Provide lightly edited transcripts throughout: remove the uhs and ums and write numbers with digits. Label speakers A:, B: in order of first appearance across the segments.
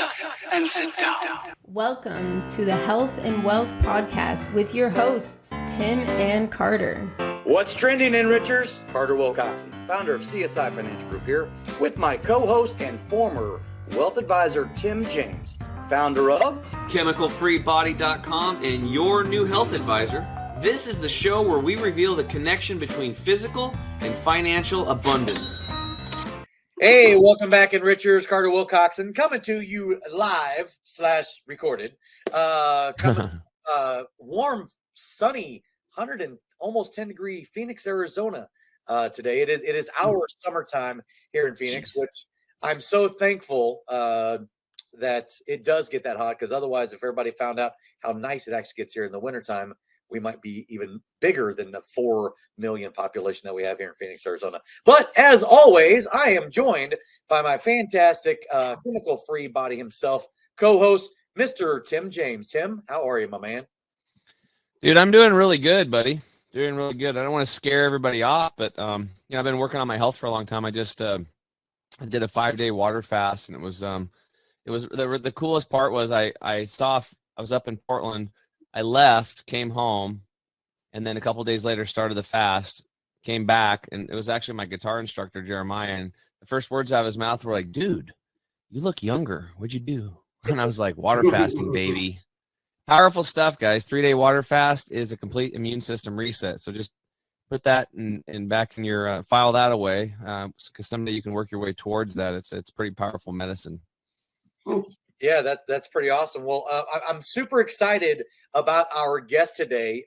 A: up and sit down.
B: Welcome to the Health and Wealth Podcast with your hosts, Tim and Carter.
C: What's trending, Enrichers? Carter Wilcoxon, founder of CSI Financial Group here, with my co-host and former wealth advisor, Tim James, founder of
D: ChemicalFreeBody.com and your new health advisor. This is the show where we reveal the connection between physical and financial abundance.
C: Hey, welcome back, Enrichers. Carter Wilcoxon coming to you live / recorded. Warm, sunny, 100 and almost 10 degree Phoenix, Arizona today. It is our summertime here in Phoenix, which I'm so thankful that it does get that hot, because otherwise, if everybody found out how nice it actually gets here in the wintertime, we might be even bigger than the 4 million population that we have here in Phoenix, Arizona. But as always, I am joined by my fantastic chemical-free body himself, co-host, Mr. Tim James. Tim, how are you, my man?
D: Dude, I'm doing really good, buddy. Doing really good. I don't want to scare everybody off, but I've been working on my health for a long time. I just I did a 5-day water fast, and it was the coolest part was I was up in Portland. I left, came home, and then a couple of days later started the fast, came back, and it was actually my guitar instructor, Jeremiah, and the first words out of his mouth were like, "Dude, you look younger. What'd you do?" And I was like, "Water fasting, baby." Powerful stuff, guys. 3-day water fast is a complete immune system reset. So just put that in back in your file that away, because someday you can work your way towards that. It's pretty powerful medicine.
C: Yeah, that's pretty awesome. Well, I'm super excited about our guest today,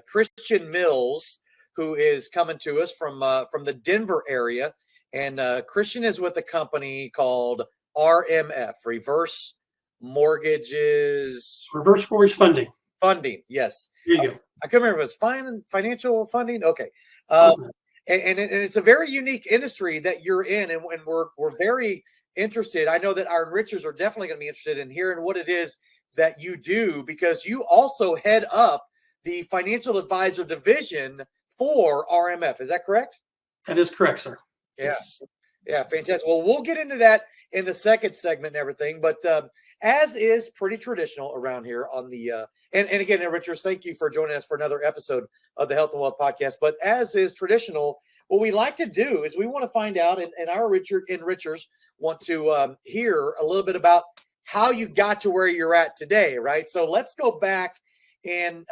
C: Christian Mills, who is coming to us from the Denver area. And Christian is with a company called RMF, Reverse Mortgage
E: Funding.
C: Funding, yes.
E: There you go.
C: I couldn't remember if it was financial funding. Okay. And it's a very unique industry that you're in, and we're very interested. I know that our enrichers are definitely going to be interested in hearing what it is that you do, because you also head up the financial advisor division for RMF. Is that correct?
E: That is correct, sir.
C: Yeah.
E: Yes.
C: Yeah, fantastic. Well, we'll get into that in the second segment and everything, but as is pretty traditional around here on the and again, enrichers, thank you for joining us for another episode of the Health and Wealth Podcast. But as is traditional, what we like to do is we want to find out, and our enrichers want to hear a little bit about how you got to where you're at today, right? So let's go back and,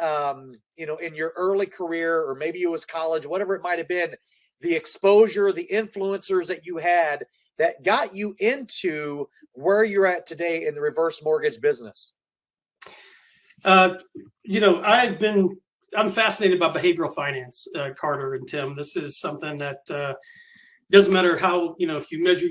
C: in your early career, or maybe it was college, whatever it might have been, the exposure, the influencers that you had that got you into where you're at today in the reverse mortgage business.
E: I'm fascinated by behavioral finance, Carter and Tim. This is something that doesn't matter how, if you measure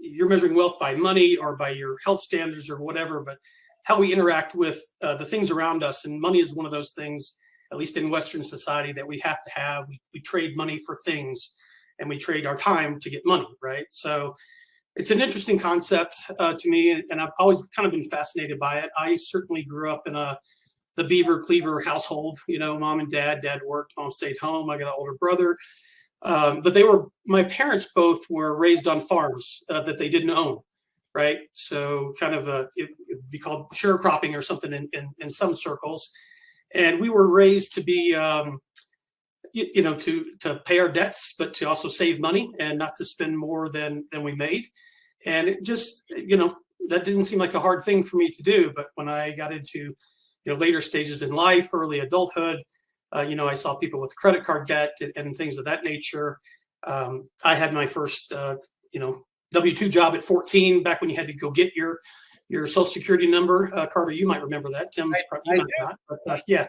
E: you're measuring wealth by money or by your health standards or whatever, but how we interact with the things around us. And money is one of those things, at least in Western society, that we have to have. We trade money for things, and we trade our time to get money, right? So it's an interesting concept to me, and I've always kind of been fascinated by it. I certainly grew up in the Beaver Cleaver household. Mom and dad worked, mom stayed home. I got an older brother. But my parents both were raised on farms that they didn't own, right? So kind of it'd be called sharecropping or something in some circles. And we were raised to be, to pay our debts, but to also save money and not to spend more than we made. And it just, that didn't seem like a hard thing for me to do. But when I got into, later stages in life, early adulthood, I saw people with credit card debt and things of that nature. I had my first, W-2 job at 14, back when you had to go get your social security number. Carter, you might remember that. Tim, you might not. But, yeah,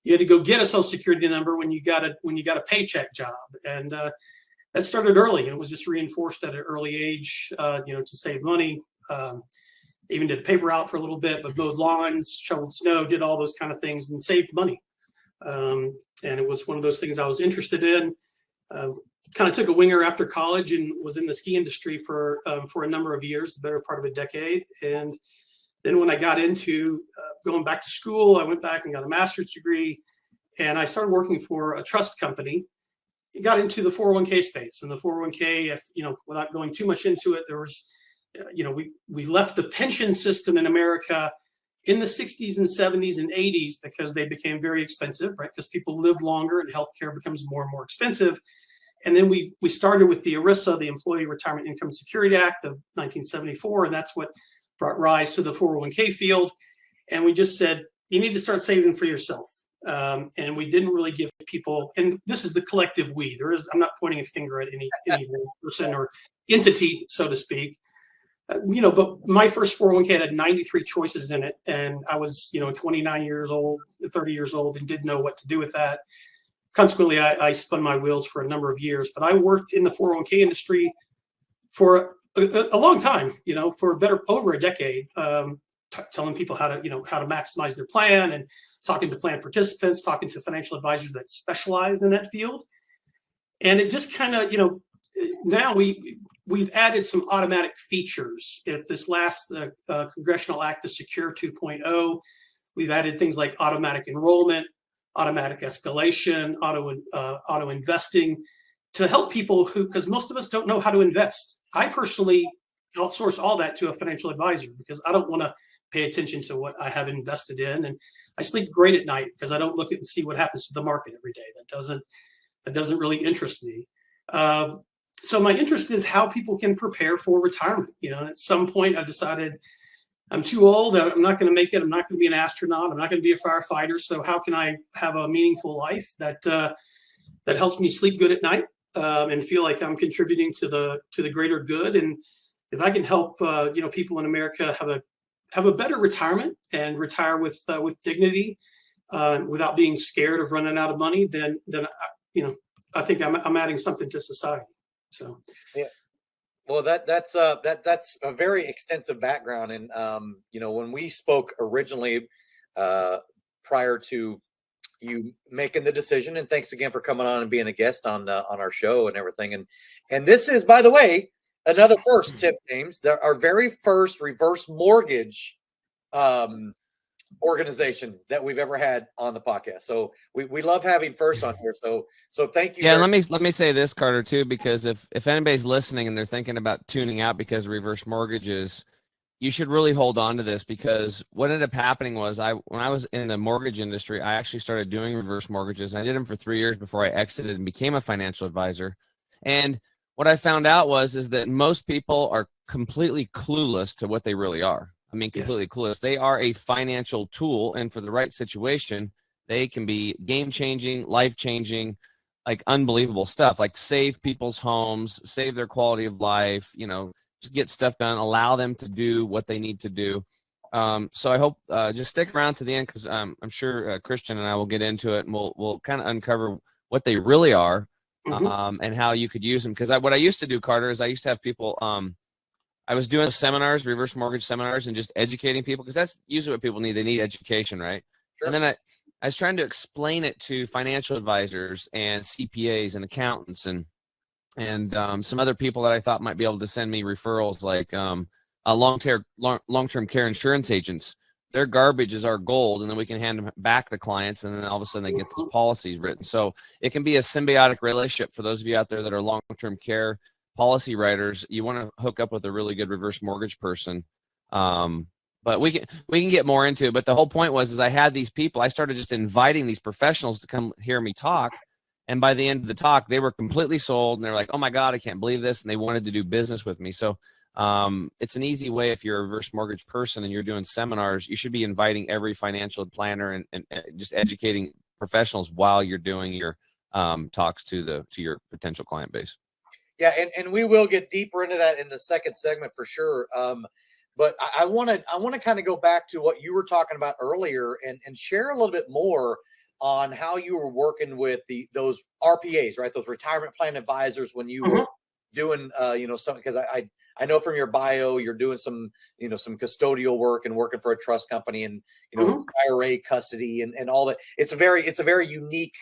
E: you had to go get a social security number when you got a paycheck job, and that started early. And it was just reinforced at an early age, to save money. Even did a paper route for a little bit, but mowed lawns, shoveled snow, did all those kind of things, and saved money. And it was one of those things I was interested in. Kind of took a winger after college and was in the ski industry for a number of years, the better part of a decade. And then when I got into going back to school, I went back and got a master's degree, and I started working for a trust company. Got into the 401k space, and the 401k, without going too much into it, there was we left the pension system in America in the 60s and 70s and 80s because they became very expensive, right? Because people live longer and healthcare becomes more and more expensive. And then we started with the ERISA, the Employee Retirement Income Security Act of 1974, and that's what brought rise to the 401k field. And we just said, you need to start saving for yourself. And we didn't really give people, and this is the collective we. I'm not pointing a finger at any one person or entity, so to speak. But my first 401k had 93 choices in it, and I was 29 years old, 30 years old, and didn't know what to do with that. Consequently, I spun my wheels for a number of years, but I worked in the 401k industry for a long time, for over a decade, telling people how to maximize their plan, and talking to plan participants, talking to financial advisors that specialize in that field. And it just kind of, now we've added some automatic features. At this last congressional act, the Secure 2.0, we've added things like automatic enrollment, automatic escalation, auto investing, to help people because most of us don't know how to invest. I personally outsource all that to a financial advisor because I don't want to pay attention to what I have invested in, and I sleep great at night because I don't look at and see what happens to the market every day. That doesn't really interest me. So my interest is how people can prepare for retirement. At some point I decided I'm too old. I'm not going to make it. I'm not going to be an astronaut. I'm not going to be a firefighter. So how can I have a meaningful life that helps me sleep good at night and feel like I'm contributing to the greater good? And if I can help people in America have a better retirement and retire with dignity without being scared of running out of money, then I think I'm adding something to society. So
C: yeah. Well, that's a very extensive background, and when we spoke originally, prior to you making the decision, and thanks again for coming on and being a guest on our show and everything, and this is, by the way, another first tip, James. Our very first reverse mortgage organization that we've ever had on the podcast. So we love having first on here. So thank you.
D: Yeah, let me say this, Carter, too, because if anybody's listening and they're thinking about tuning out because of reverse mortgages, you should really hold on to this, because what ended up happening was when I was in the mortgage industry, I actually started doing reverse mortgages. I did them for 3 years before I exited and became a financial advisor. And what I found out is that most people are completely clueless to what they really are. I mean, completely clueless. They are a financial tool, and for the right situation, they can be game-changing, life-changing, like unbelievable stuff, like save people's homes, save their quality of life, just get stuff done, allow them to do what they need to do. So I hope just stick around to the end, because I'm sure Christian and I will get into it, and we'll kind of uncover what they really are. And how you could use them. Because what I used to do, Carter, is I used to have people, I was doing seminars, reverse mortgage seminars, and just educating people, because that's usually what people need. They need education, right? Sure. And then I was trying to explain it to financial advisors and CPAs and accountants and some other people that I thought might be able to send me referrals, like long-term care insurance agents. Their garbage is our gold, and then we can hand them back the clients, and then all of a sudden they get those policies written. So it can be a symbiotic relationship for those of you out there that are long-term care policy writers. You want to hook up with a really good reverse mortgage person. But we can get more into it. But the whole point is I had these people. I started just inviting these professionals to come hear me talk. And by the end of the talk, they were completely sold, and they're like, oh my God, I can't believe this. And they wanted to do business with me. So it's an easy way. If you're a reverse mortgage person and you're doing seminars, you should be inviting every financial planner and just educating professionals while you're doing your talks to your potential client base.
C: Yeah, and we will get deeper into that in the second segment for sure. But I want to kind of go back to what you were talking about earlier and share a little bit more on how you were working with those RPAs, right? Those retirement plan advisors when you were doing something, because I know from your bio you're doing some some custodial work and working for a trust company, and IRA custody and all that. It's a very unique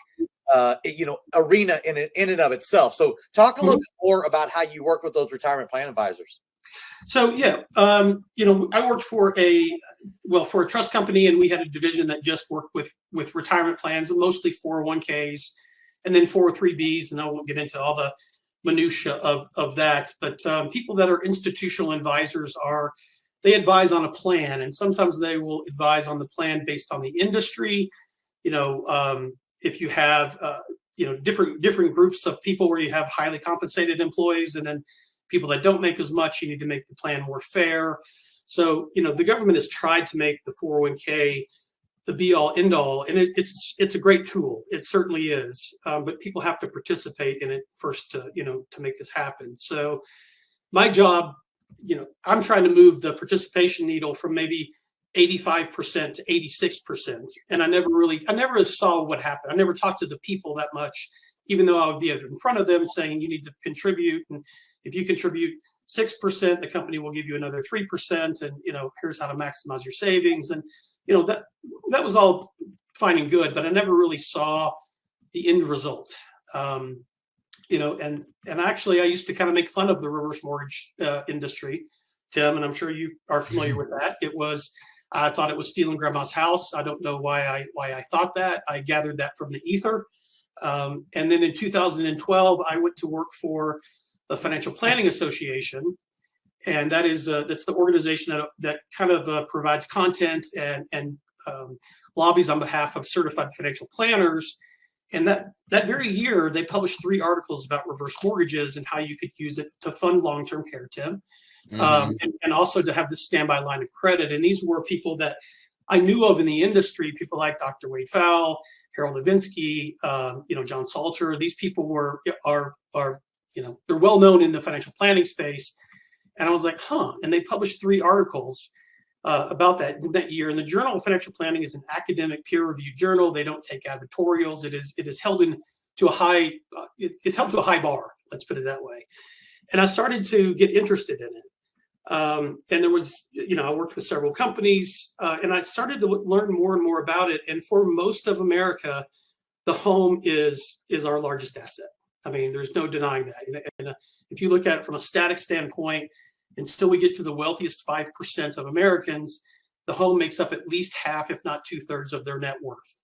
C: arena in and of itself. So talk a little bit more about how you work with those retirement plan advisors.
E: So I worked for a trust company, and we had a division that just worked with retirement plans, mostly 401ks and then 403bs, and I won't get into all the minutia of that. But people that are institutional advisors they advise on a plan, and sometimes they will advise on the plan based on the industry. If you have different groups of people where you have highly compensated employees and then people that don't make as much, you need to make the plan more fair. So the government has tried to make the 401k the be all end all, and it's a great tool. It certainly is, but people have to participate in it first to make this happen. So my job, I'm trying to move the participation needle from maybe 85% to 86%. And I never saw what happened. I never talked to the people that much, even though I would be in front of them saying, you need to contribute. And if you contribute 6%, the company will give you another 3%. And, here's how to maximize your savings. And, that was all fine and good, but I never really saw the end result. And actually I used to kind of make fun of the reverse mortgage industry, Tim, and I'm sure you are familiar with that. I thought it was stealing grandma's house. I don't know why I thought that. I gathered that from the ether. And then in 2012, I went to work for the Financial Planning Association. And that's the organization that kind of provides content and lobbies on behalf of certified financial planners. And that very year, they published 3 articles about reverse mortgages and how you could use it to fund long-term care, Tim. And also to have this standby line of credit. And these were people that I knew of in the industry, people like Dr. Wade Pfau, Harold Evensky, John Salter. These people are they're well known in the financial planning space. And I was like, and they published 3 articles about that year. And the Journal of Financial Planning is an academic peer-reviewed journal. They don't take advertorials. It is held to a high, it's held to a high bar. Let's put it that way. And I started to get interested in it. And there was, I worked with several companies, and I started to learn more and more about it. And for most of America, the home is our largest asset. I mean, there's no denying that. And if you look at it from a static standpoint, until we get to the wealthiest 5% of Americans, the home makes up at least half, if not 2/3 of their net worth.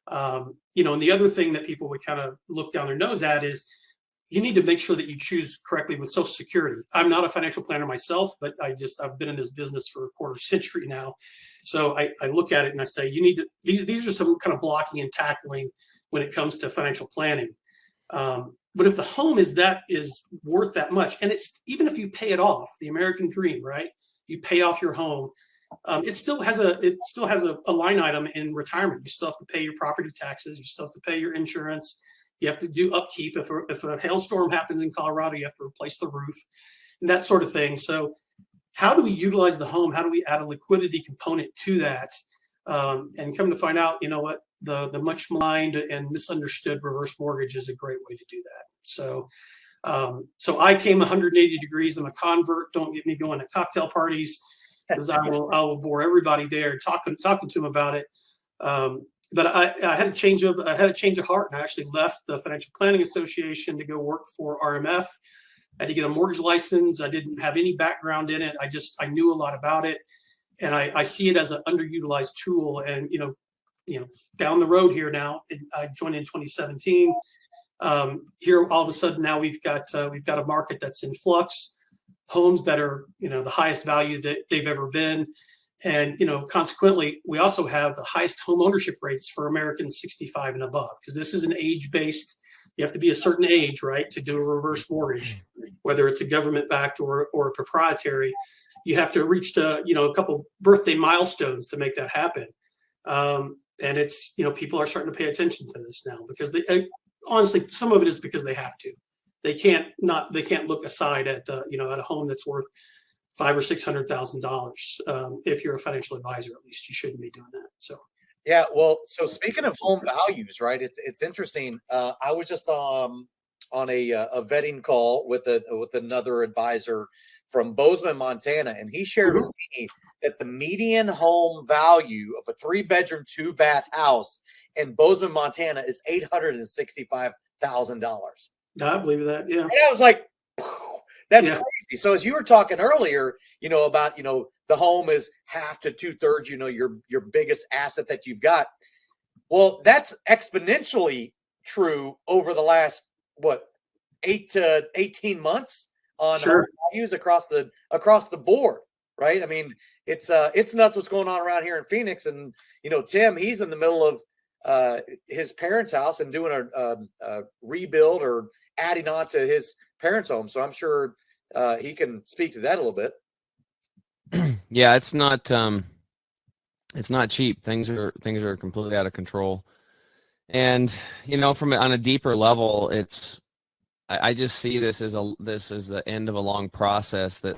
E: And the other thing that people would kind of look down their nose at is you need to make sure that you choose correctly with Social Security. I'm not a financial planner myself, but I've been in this business for a quarter century now. So I look at it and I say, these are some kind of blocking and tackling when it comes to financial planning. But if the home is worth that much, and it's even if you pay it off, the American dream, right? You pay off your home. It still has a line item in retirement. You still have to pay your property taxes. You still have to pay your insurance. You have to do upkeep. If a hailstorm happens in Colorado, you have to replace the roof and that sort of thing. So how do we utilize the home? How do we add a liquidity component to that? And come to find out, the much maligned and misunderstood reverse mortgage is a great way to do that. So I came 180 degrees. I'm a convert. Don't get me going to cocktail parties, because I will bore everybody there talking to them about it. But I had a change of heart, and I actually left the Financial Planning Association to go work for RMF. I had to get a mortgage license. I didn't have any background in it. I knew a lot about it, and I see it as an underutilized tool. And down the road here now, I joined in 2017. Here all of a sudden now we've got a market that's in flux, homes that are the highest value that they've ever been. And, consequently, we also have the highest home ownership rates for Americans 65 and above, because this is an age-based, you have to be a certain age, right, to do a reverse mortgage, whether it's a government-backed or a proprietary. You have to reach a couple birthday milestones to make that happen. And it's, people are starting to pay attention to this now, because honestly, some of it is because they have to. They can't look aside at a home that's worth $500,000 or $600,000. If you're a financial advisor, at least you shouldn't be doing that. So,
C: yeah. Well, so speaking of home values, right? It's interesting. I was just on a vetting call with another advisor from Bozeman, Montana, and he shared with me that the median home value of a 3-bedroom, 2-bath house in Bozeman, Montana is $865,000.
E: I believe that. Yeah.
C: And I was like, that's crazy. So as you were talking earlier, about, the home is half to 2/3, your biggest asset that you've got. Well, that's exponentially true over the last, 8 to 18 months on
E: Sure.
C: home values across the board, right? I mean, it's nuts what's going on around here in Phoenix. And, Tim, he's in the middle of his parents' house and doing a rebuild or adding on to his parents' home. So I'm sure he can speak to that a little bit.
D: Yeah, it's not cheap. Things are completely out of control. And, from on a deeper level, I just see this as the end of a long process that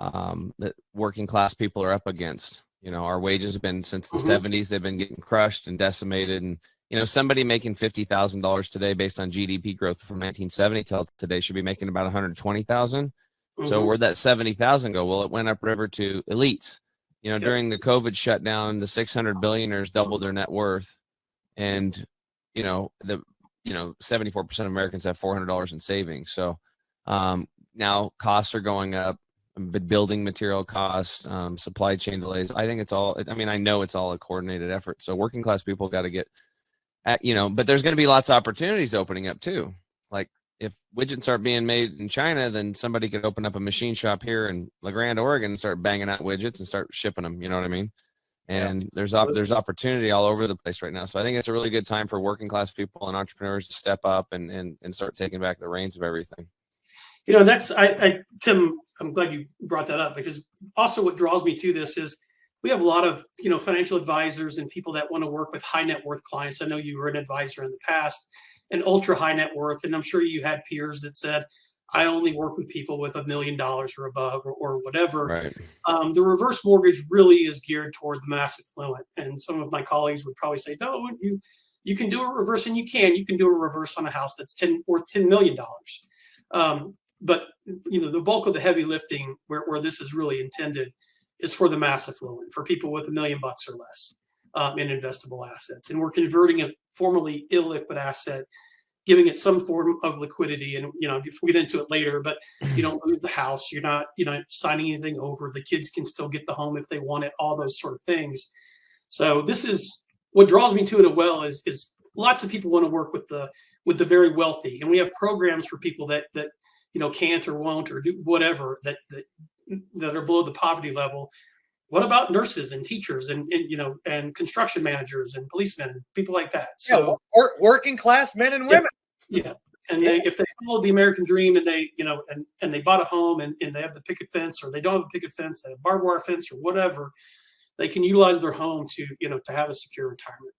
D: that working class people are up against. Our wages have been since the 70s, they've been getting crushed and decimated. And, somebody making $50,000 today based on GDP growth from 1970 till today should be making about 120,000. So where'd that 70,000 go? Well, it went upriver to elites. During the COVID shutdown, the 600 billionaires doubled their net worth. And, 74% of Americans have $400 in savings. So now costs are going up, building material costs, supply chain delays. I think I know it's all a coordinated effort. So working class people got to get at, but there's going to be lots of opportunities opening up too. Like if widgets aren't being made in China, then somebody could open up a machine shop here in La Grande, Oregon, and start banging out widgets and start shipping them. You know what I mean? And there's opportunity all over the place right now. So I think it's a really good time for working class people and entrepreneurs to step up and start taking back the reins of everything.
E: That's Tim, I'm glad you brought that up, because also what draws me to this is we have a lot of, financial advisors and people that want to work with high net worth clients. I know you were an advisor in the past, and ultra high net worth. And I'm sure you had peers that said, I only work with people with $1 million or above or whatever.
D: Right.
E: The reverse mortgage really is geared toward the mass affluent. And some of my colleagues would probably say, no, you can do a reverse, and you can do a reverse on a house that's worth $10 million. But the bulk of the heavy lifting where this is really intended is for the mass affluent, for people with $1 million or less in investable assets. And we're converting a formerly illiquid asset, giving it some form of liquidity. And, we'll get into it later, but you don't lose the house. You're not, signing anything over. The kids can still get the home if they want it, all those sort of things. So this is what draws me to it is lots of people want to work with the very wealthy. And we have programs for people that can't or won't or do whatever that are below the poverty level. What about nurses and teachers and construction managers and policemen and people like that? So
C: working class men and women.
E: Yeah. And if they followed the American dream and they, and they bought a home and they have the picket fence, or they don't have a picket fence, they have a barbed wire fence or whatever, they can utilize their home to have a secure retirement.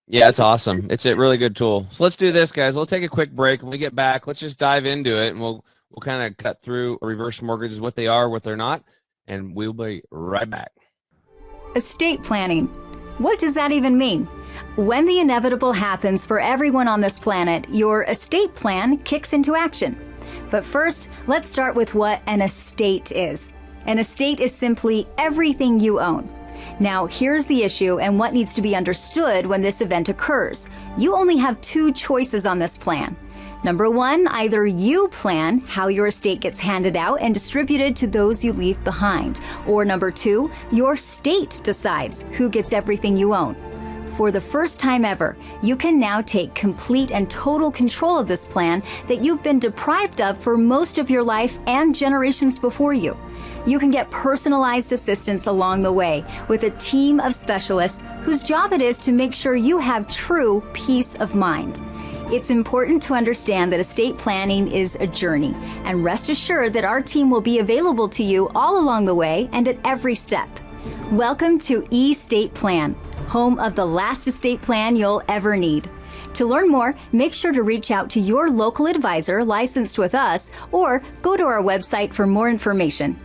D: Yeah, it's awesome. It's a really good tool. So let's do this, guys. We'll take a quick break. When we get back, let's just dive into it, and we'll kind of cut through reverse mortgages, what they are, what they're not, and we'll be right back.
A: Estate planning. What does that even mean? When the inevitable happens for everyone on this planet, your estate plan kicks into action. But first, let's start with what an estate is. An estate is simply everything you own. Now, here's the issue and what needs to be understood when this event occurs. You only have two choices on this plan. Number one, either you plan how your estate gets handed out and distributed to those you leave behind. Or number two, your state decides who gets everything you own. For the first time ever, you can now take complete and total control of this plan that you've been deprived of for most of your life and generations before you. You can get personalized assistance along the way with a team of specialists whose job it is to make sure you have true peace of mind. It's important to understand that estate planning is a journey, and rest assured that our team will be available to you all along the way and at every step. Welcome to eState Plan, home of the last estate plan you'll ever need. To learn more, make sure to reach out to your local advisor licensed with us, or go to our website for more information.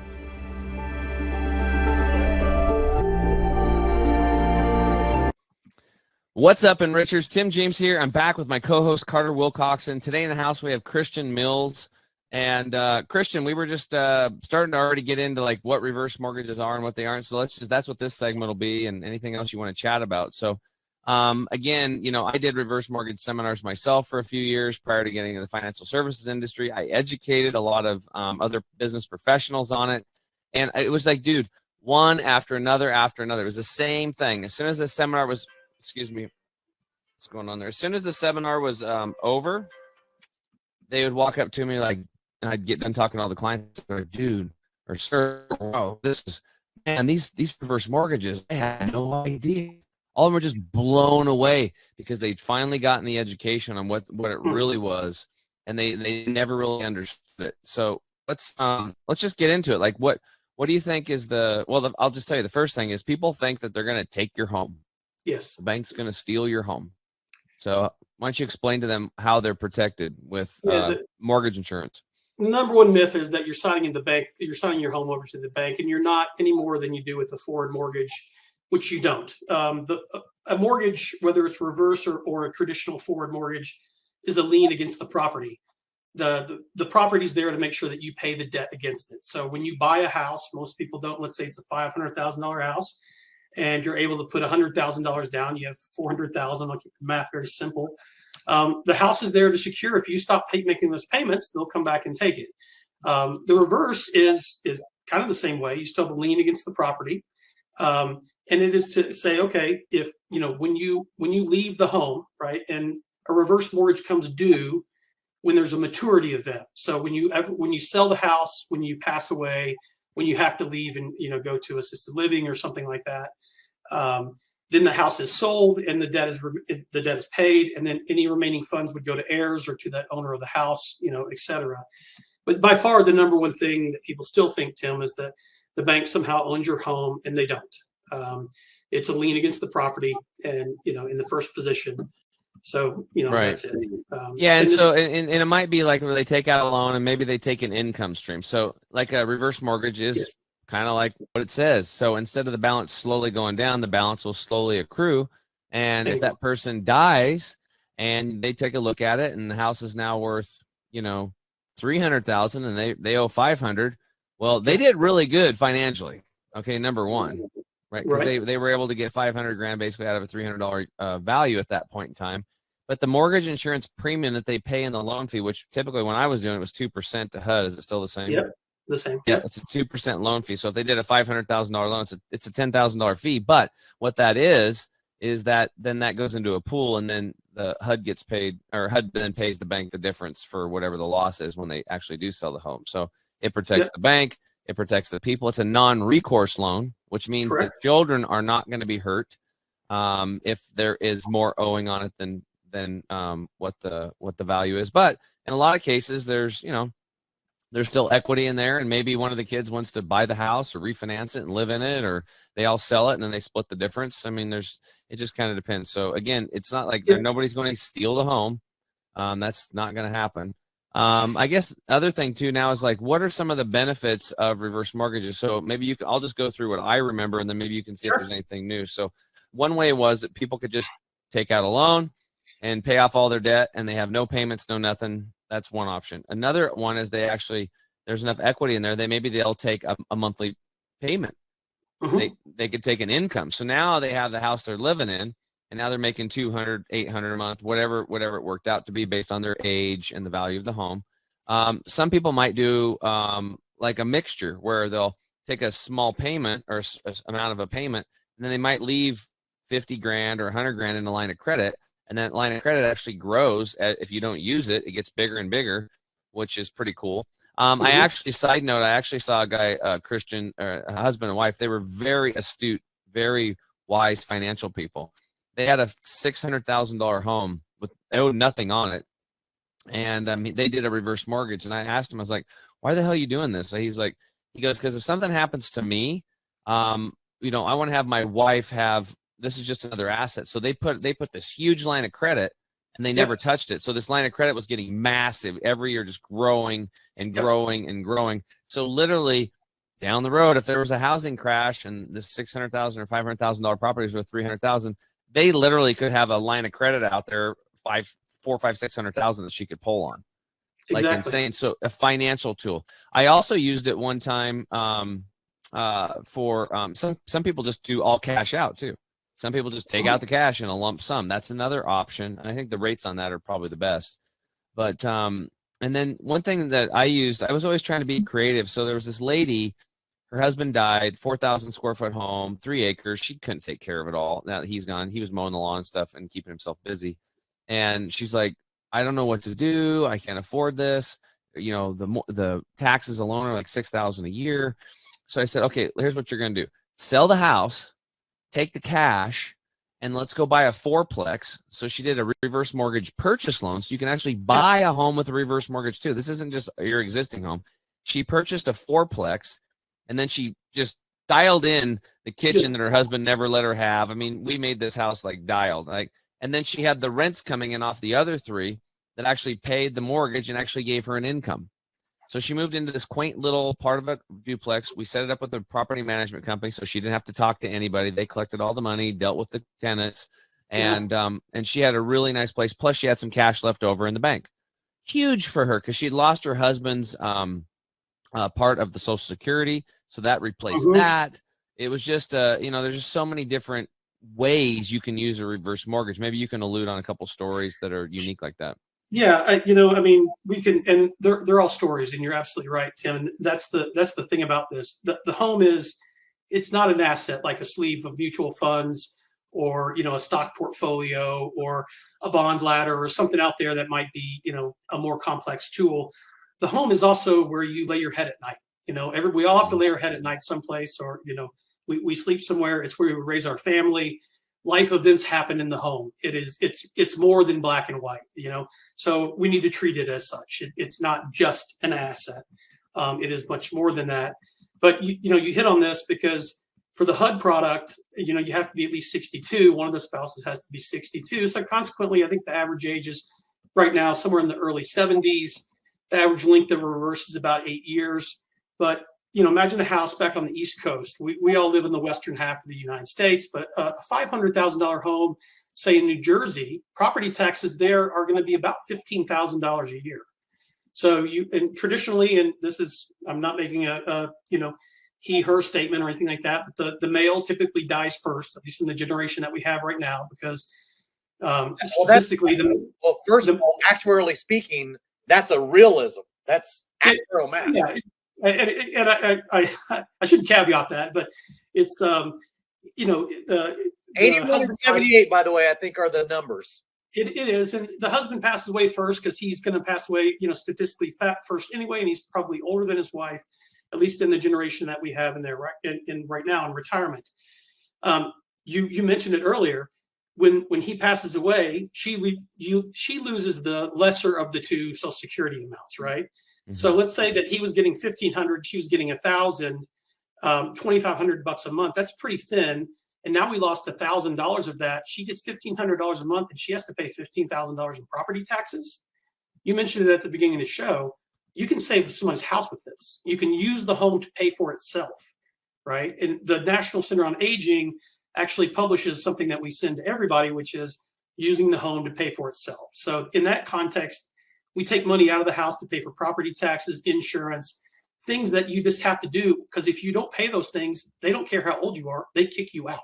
D: What's up, Enrichers? Tim James here. I'm back with my co-host Carter Wilcoxon. Today in the house we have Christian Mills. And Christian, we were just starting to already get into like what reverse mortgages are and what they aren't. So that's what this segment will be, and anything else you want to chat about. So again, I did reverse mortgage seminars myself for a few years prior to getting into the financial services industry. I educated a lot of other business professionals on it. And it was like, dude, one after another. It was the same thing. As soon as the seminar was, excuse me, what's going on there? As soon as the seminar was over, they would walk up to me like, and I'd get done talking to all the clients, like, dude or sir, wow, these reverse mortgages, I had no idea. All of them were just blown away because they'd finally gotten the education on what it really was, and they never really understood it. So let's just get into it. Like, what do you think is I'll just tell you, the first thing is people think that they're going to take your home.
E: Yes.
D: The bank's going to steal your home. So why don't you explain to them how they're protected with mortgage insurance?
E: Number one myth is that you're signing your home over to the bank, and you're not any more than you do with a forward mortgage, which you don't. A mortgage, whether it's reverse or a traditional forward mortgage, is a lien against the property. The property's there to make sure that you pay the debt against it. So when you buy a house, most people don't. Let's say it's a $500,000 house, and you're able to put $100,000 down. You have $400,000. I'll keep the math very simple. The house is there to secure. If you stop making those payments, they'll come back and take it. The reverse is kind of the same way. You still have a lien against the property, and it is to say, okay, if when you leave the home, right, and a reverse mortgage comes due when there's a maturity event. So when you sell the house, when you pass away, when you have to leave and go to assisted living or something like that. Then the house is sold and the debt is paid, and then any remaining funds would go to heirs or to that owner of the house, et cetera. But by far the number one thing that people still think, Tim, is that the bank somehow owns your home, and they don't. It's a lien against the property, and in the first position. So
D: right.
E: That's it.
D: And it might be like where they take out a loan and maybe they take an income stream. So like a reverse mortgage is kind of like what it says. So instead of the balance slowly going down, the balance will slowly accrue. And if that person dies and they take a look at it and the house is now worth, $300,000 and they owe $500, well, they did really good financially. Okay, number one, right? Because they were able to get $500,000 basically out of a $300 value at that point in time. But the mortgage insurance premium that they pay in the loan fee, which typically when I was doing it was 2% to HUD. Is it still the same?
E: Yep. The same.
D: Yeah, it's a 2% loan fee. So if they did a $500,000 loan, it's a $10,000 fee. But what that is that then that goes into a pool, and then the HUD gets paid, or HUD then pays the bank the difference for whatever the loss is when they actually do sell the home. So it protects the bank, it protects the people. It's a non-recourse loan, which means that children are not going to be hurt if there is more owing on it than what the value is. But in a lot of cases, there's still equity in there, and maybe one of the kids wants to buy the house or refinance it and live in it, or they all sell it and then they split the difference. I mean, it just kind of depends. So again, it's not like nobody's going to steal the home. That's not going to happen. I guess other thing too now is like, what are some of the benefits of reverse mortgages? So maybe I'll just go through what I remember, and then maybe you can see if there's anything new. So one way was that people could just take out a loan and pay off all their debt, and they have no payments, no nothing. That's one option. Another one is there's enough equity in there. They'll take a monthly payment. Mm-hmm. They could take an income. So now they have the house they're living in, and now they're making $200, $800 a month, whatever it worked out to be based on their age and the value of the home. Some people might do like a mixture where they'll take a small payment or amount of a payment, and then they might leave $50,000 or $100,000 in the line of credit. And that line of credit actually grows. If you don't use it, it gets bigger and bigger, which is pretty cool. I actually saw a guy, Christian, a husband and wife. They were very astute, very wise financial people. They had a $600,000 home they owed nothing on it. And they did a reverse mortgage. And I asked him, I was like, why the hell are you doing this? So he goes, because if something happens to me, I want to have my wife this is just another asset. So they put this huge line of credit, and they never touched it. So this line of credit was getting massive every year, just growing and growing and growing. So literally down the road, if there was a housing crash and this $600,000 or $500,000 property is worth $300,000, they literally could have a line of credit out there, $600,000 that she could pull on. Like insane. So a financial tool. I also used it one time for some people just do all cash out too. Some people just take out the cash in a lump sum. That's another option. And I think the rates on that are probably the best. But and then one thing that I used, I was always trying to be creative. So there was this lady, her husband died, 4,000 square foot home, 3 acres. She couldn't take care of it all. Now that he's gone, he was mowing the lawn and stuff and keeping himself busy. And she's like, I don't know what to do. I can't afford this. You know, the taxes alone are like $6,000 a year. So I said, okay, here's what you're going to do. Sell the house, take the cash, and let's go buy a fourplex. So she did a reverse mortgage purchase loan. So you can actually buy a home with a reverse mortgage too. This isn't just your existing home. She purchased a fourplex, and then she just dialed in the kitchen that her husband never let her have. I mean, we made this house like dialed. And then she had the rents coming in off the other three that actually paid the mortgage and actually gave her an income. So she moved into this quaint little part of a duplex. We set it up with a property management company, so she didn't have to talk to anybody. They collected all the money, dealt with the tenants, and she had a really nice place. Plus, she had some cash left over in the bank. Huge for her because she'd lost her husband's part of the Social Security, so that replaced that. It was just, there's just so many different ways you can use a reverse mortgage. Maybe you can allude on a couple stories that are unique like that.
E: Yeah, we can, and they're all stories, and you're absolutely right, Tim. And that's the thing about this. The home it's not an asset like a sleeve of mutual funds or, a stock portfolio or a bond ladder or something out there that might be, a more complex tool. The home is also where you lay your head at night. We all have to lay our head at night someplace, or, we sleep somewhere. It's where we raise our family. Life events happen in the home. It's more than black and white, so we need to treat it as such. It's not just an asset. It is much more than that. But you hit on this because for the HUD product, you have to be at least 62. One of the spouses has to be 62. So consequently, I think the average age is right now somewhere in the early 70s. The average length of reverse is about 8 years. But imagine a house back on the East Coast. We all live in the western half of the United States, but a $500,000 home, say in New Jersey, property taxes there are going to be about $15,000 a year. So traditionally, and this is, I'm not making a he, her statement or anything like that, but the male typically dies first, at least in the generation that we have right now, because statistically,
C: first of all, actuarially speaking, that's a realism. That's actual math.
E: Yeah. And I shouldn't caveat that, but it's
C: 81 and 78, by the way, I think are the numbers.
E: It is, and the husband passes away first because he's going to pass away, statistically first anyway, and he's probably older than his wife, at least in the generation that we have in there right now in retirement. You mentioned it earlier. When he passes away, she loses the lesser of the two Social Security amounts, right? Mm-hmm. So let's say that he was getting $1,500, she was getting $1,000, $2,500 a month. That's pretty thin. And now we lost $1,000 of that. She gets $1,500 a month, and she has to pay $15,000 in property taxes. You mentioned it at the beginning of the show. You can save someone's house with this. You can use the home to pay for itself, right? And the National Center on Aging actually publishes something that we send to everybody, which is using the home to pay for itself. So in that context, we take money out of the house to pay for property taxes, insurance, things that you just have to do, because if you don't pay those things, they don't care how old you are, they kick you out.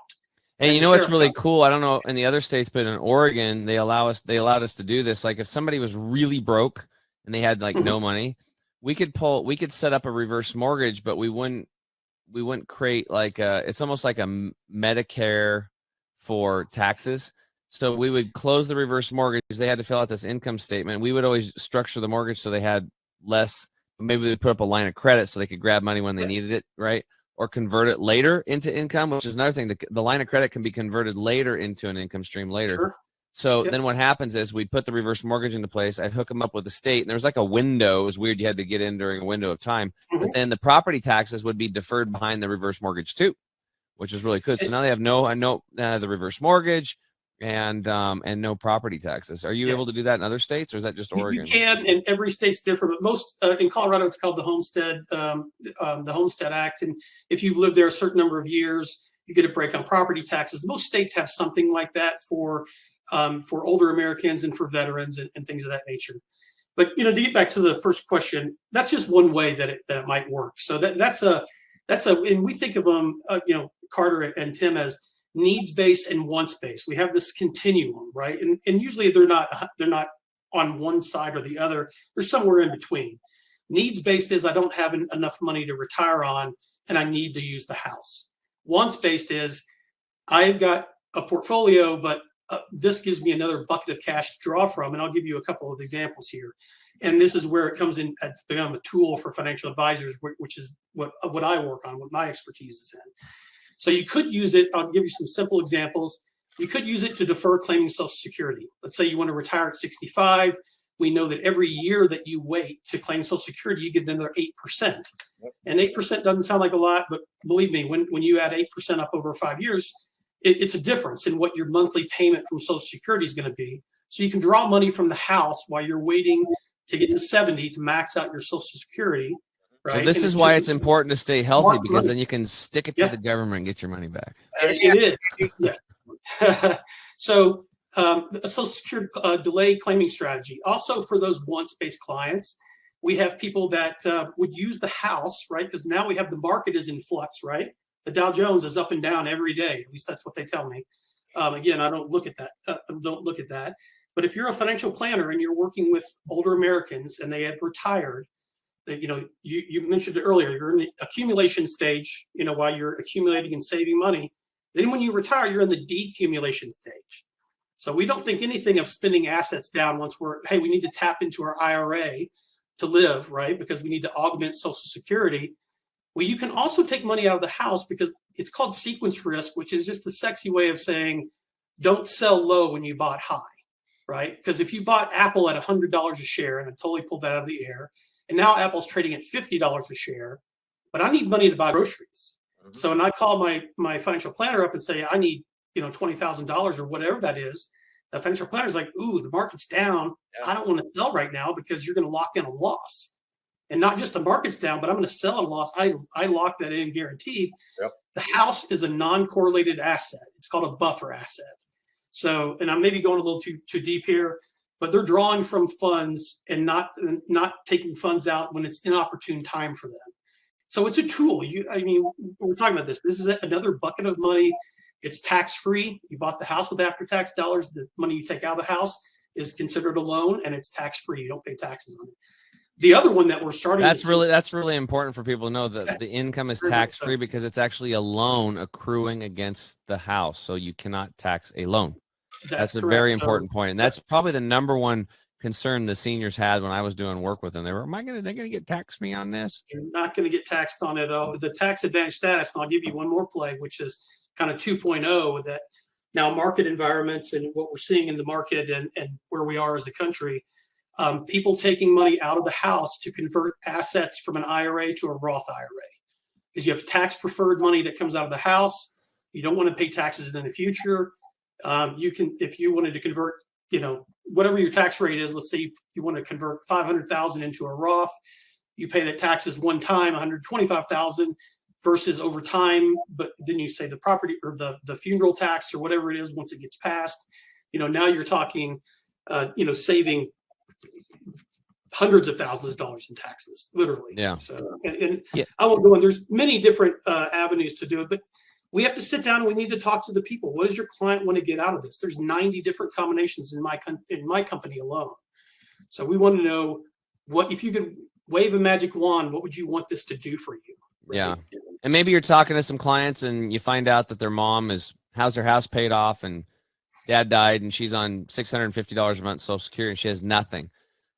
D: And you know what's really cool? I don't know in the other states, but in Oregon, they allowed us to do this. Like if somebody was really broke and they had like no money, we could set up a reverse mortgage, but we wouldn't create like it's almost like a Medicare for taxes. So we would close the reverse mortgage. They had to fill out this income statement. We would always structure the mortgage so they had less. Maybe they put up a line of credit so they could grab money when they needed it, right? Or convert it later into income, which is another thing. The line of credit can be converted later into an income stream later. Sure. So then what happens is we'd put the reverse mortgage into place. I'd hook them up with the state. And there was like a window. It was weird. You had to get in during a window of time. Mm-hmm. But then the property taxes would be deferred behind the reverse mortgage too, which is really good. So now they have the reverse mortgage and no property taxes. Are you able to do that in other states, or is that just Oregon?
E: You can, and every state's different. But most in Colorado, it's called the Homestead Act. And if you've lived there a certain number of years, you get a break on property taxes. Most states have something like that for older Americans and for veterans and things of that nature. But to get back to the first question, that's just one way that it might work. So that's and we think of them, Carter and Tim, as needs-based and wants-based. We have this continuum, right? And usually they're not on one side or the other. They're somewhere in between. Needs-based is I don't have enough money to retire on, and I need to use the house. Wants-based is I've got a portfolio, but this gives me another bucket of cash to draw from. And I'll give you a couple of examples here. And this is where it comes in to become a tool for financial advisors, which is what I work on, what my expertise is in. So you could use it. I'll give you some simple examples. You could use it to defer claiming Social Security. Let's say you want to retire at 65. We know that every year that you wait to claim Social Security, you get another 8%. Yep. And 8% doesn't sound like a lot, but believe me, when you add 8% up over 5 years, it's a difference in what your monthly payment from Social Security is going to be. So you can draw money from the house while you're waiting to get to 70 to max out your Social Security. Right?
D: So this is why it's important to stay healthy, because then you can stick it to the government and get your money back.
E: It is. Yeah. So a Social Security delay claiming strategy. Also for those once-based clients, we have people that would use the house, right? Because now we have the market is in flux, right? The Dow Jones is up and down every day. At least that's what they tell me. Again, I don't look at that. But if you're a financial planner and you're working with older Americans and they have retired, that you mentioned it earlier, you're in the accumulation stage, while you're accumulating and saving money. Then when you retire, you're in the decumulation stage. So we don't think anything of spending assets down once we need to tap into our IRA to live, right? Because we need to augment Social Security. Well, you can also take money out of the house because it's called sequence risk, which is just a sexy way of saying don't sell low when you bought high, right? Because if you bought Apple at $100 a share, and I totally pulled that out of the air, and now Apple's trading at $50 a share, but I need money to buy groceries. Mm-hmm. So when I call my financial planner up and say, I need, $20,000 or whatever that is, the financial planner's like, ooh, the market's down. Yeah. I don't want to sell right now because you're going to lock in a loss. And not just the market's down, but I'm going to sell at a loss. I lock that in guaranteed. Yep. The house is a non-correlated asset. It's called a buffer asset. So, and I'm maybe going a little too deep here, but they're drawing from funds and not taking funds out when it's inopportune time for them. So it's a tool. We're talking about this. This is another bucket of money. It's tax-free. You bought the house with after-tax dollars. The money you take out of the house is considered a loan, and it's tax-free. You don't pay taxes on it. The other one that we're starting
D: that's really important for people to know that the income is tax-free because it's actually a loan accruing against the house. So you cannot tax a loan. That's a very important point. And that's probably the number one concern the seniors had when I was doing work with them. They were, they're going to get taxed me on this?
E: You're not going to get taxed on it. The tax advantage status, and I'll give you one more play, which is kind of 2.0, that now market environments and what we're seeing in the market and where we are as a country, people taking money out of the house to convert assets from an IRA to a Roth IRA. Because you have tax preferred money that comes out of the house. You don't want to pay taxes in the future. You can, if you wanted to convert, whatever your tax rate is, let's say you want to convert 500,000 into a Roth, you pay the taxes one time, 125,000 versus over time. But then you say the property or the funeral tax or whatever it is, once it gets passed, now you're talking, saving hundreds of thousands of dollars in taxes, literally.
D: Yeah.
E: So, and I won't go in. There's many different avenues to do it, but we have to sit down and we need to talk to the people. What does your client want to get out of this? There's 90 different combinations in my company alone. So we want to know what, if you could wave a magic wand, what would you want this to do for you? Right?
D: Yeah. And maybe you're talking to some clients and you find out that their mom has their house paid off and dad died and she's on $650 a month Social Security and she has nothing.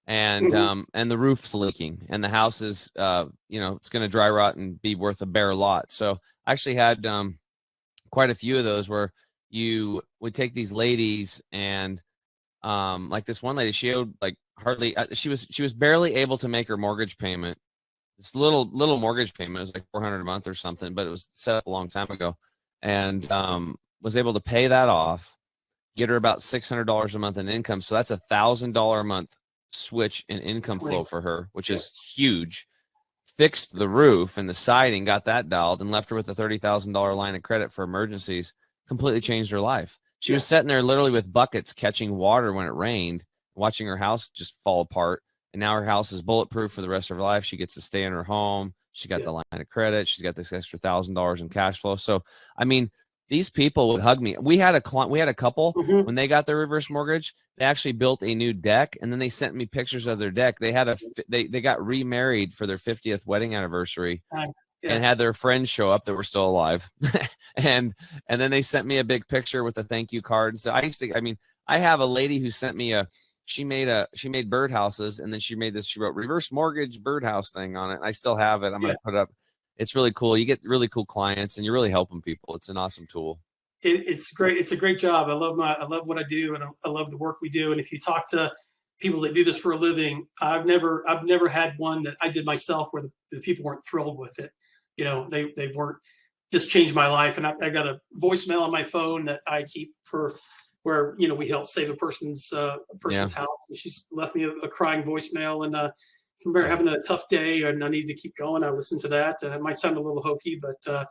D: And and the roof's leaking and the house is it's going to dry rot and be worth a bare lot. So I actually had quite a few of those where you would take these ladies and like this one lady, she owed like hardly she was barely able to make her mortgage payment. This little mortgage payment was like $400 a month or something, but it was set up a long time ago, and was able to pay that off, get her about $600 a month in income. So that's $1,000 a month switch in income flow for her, which is huge. Fixed the roof and the siding, got that dialed, and left her with a $30,000 line of credit for emergencies. Completely changed her life. She was sitting there literally with buckets catching water when it rained, watching her house just fall apart. And now her house is bulletproof for the rest of her life. She gets to stay in her home. She got the line of credit. She's got this extra $1,000 in cash flow. So, I mean, these people would hug me. We had a couple when they got their reverse mortgage, they actually built a new deck, and then they sent me pictures of their deck. They had they got remarried for their 50th wedding anniversary, and had their friends show up that were still alive. and then they sent me a big picture with a thank you card. And so I have a lady who sent me she made birdhouses, and then she wrote reverse mortgage birdhouse thing on it. I still have it. I'm going to put it up. It's really cool. You get really cool clients, and you're really helping people. It's an awesome tool.
E: It's great. It's a great job. I love what I do, and I love the work we do. And if you talk to people that do this for a living, I've never had one that I did myself where the people weren't thrilled with it. They weren't. This changed my life, and I got a voicemail on my phone that I keep for where we help save a person's house. And she's left me a crying voicemail, and from there having a tough day and I need to keep going, I listen to that, and it might sound a little hokey, but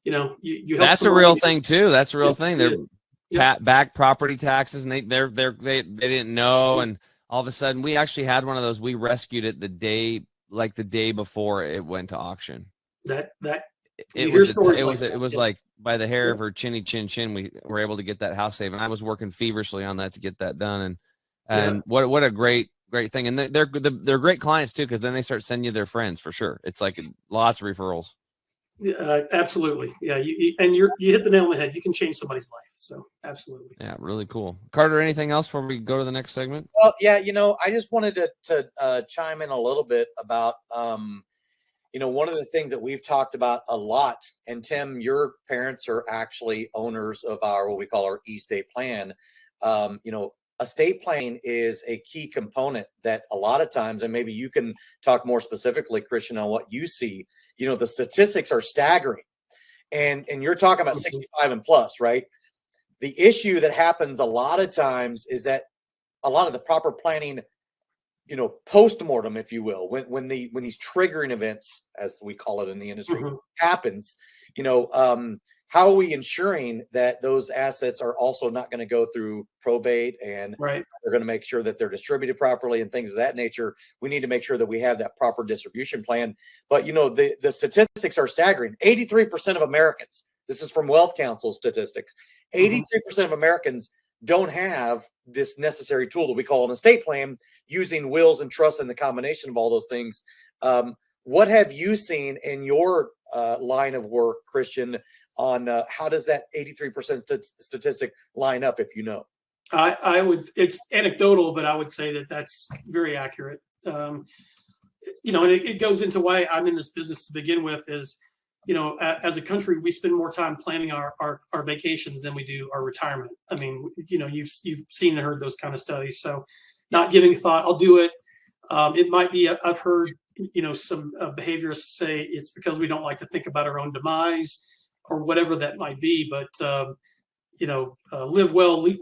E: you help.
D: That's a real thing too. That's a real thing. They're back property taxes, and they didn't know, and all of a sudden we actually had one of those. We rescued it the day before it went to auction. It was like by the hair of her chinny chin chin, we were able to get that house saved. And I was working feverishly on that to get that done. And what a great thing. And they're great clients too, because then they start sending you their friends for sure. It's like lots of referrals.
E: Absolutely. Yeah. You hit the nail on the head. You can change somebody's life. So absolutely.
D: Yeah. Really cool. Carter, anything else before we go to the next segment?
C: Well, yeah, I just wanted to chime in a little bit about, one of the things that we've talked about a lot, and Tim, your parents are actually owners of what we call our estate plan. Estate planning is a key component that a lot of times, and maybe you can talk more specifically, Christian, on what you see, the statistics are staggering, and you're talking about 65 and plus, right? The issue that happens a lot of times is that a lot of the proper planning, post-mortem, if you will, when these triggering events, as we call it in the industry, happens, how are we ensuring that those assets are also not going to go through probate, and they're going to make sure that they're distributed properly and things of that nature? We need to make sure that we have that proper distribution plan. But, the statistics are staggering. 83% of Americans, this is from Wealth Council statistics, 83% of Americans don't have this necessary tool that we call an estate plan, using wills and trusts and the combination of all those things. What have you seen in your line of work, Christian, on how does that 83% statistic line up, if you know?
E: It's anecdotal, but I would say that that's very accurate. And it goes into why I'm in this business to begin with is, as a country, we spend more time planning our vacations than we do our retirement. I mean, you've seen and heard those kind of studies. So not giving thought, I'll do it. It might be, I've heard, some behaviorists say it's because we don't like to think about our own demise or whatever that might be. But, live well, leave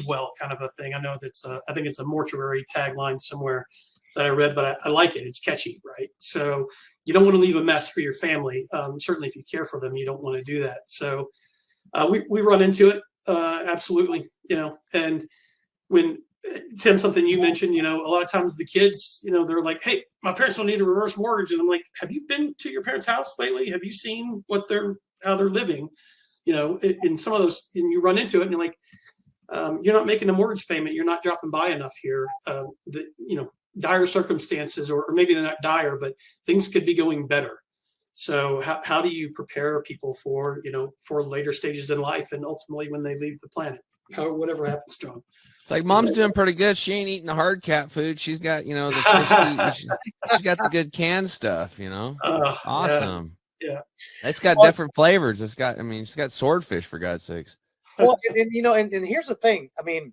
E: well kind of a thing. I know that's, I think it's a mortuary tagline somewhere that I read, but I like it. It's catchy, right? So you don't want to leave a mess for your family. Certainly if you care for them, you don't want to do that. So we run into it. Absolutely. And when Tim, something you mentioned, a lot of times the kids, they're like, hey, my parents don't need a reverse mortgage. And I'm like, have you been to your parents' house lately? Have you seen how they're living? In some of those, and you run into it and you're like, you're not making a mortgage payment. You're not dropping by enough here. Dire circumstances, or maybe they're not dire, but things could be going better. So how do you prepare people for later stages in life, and ultimately when they leave the planet, whatever happens to them?
D: It's like, mom's doing pretty good. She ain't eating the hard cat food. She's got, the frisky, she's got the good canned stuff, awesome.
E: Yeah.
D: It's got different flavors. It's got swordfish, for God's sakes.
C: Well, and here's the thing. I mean,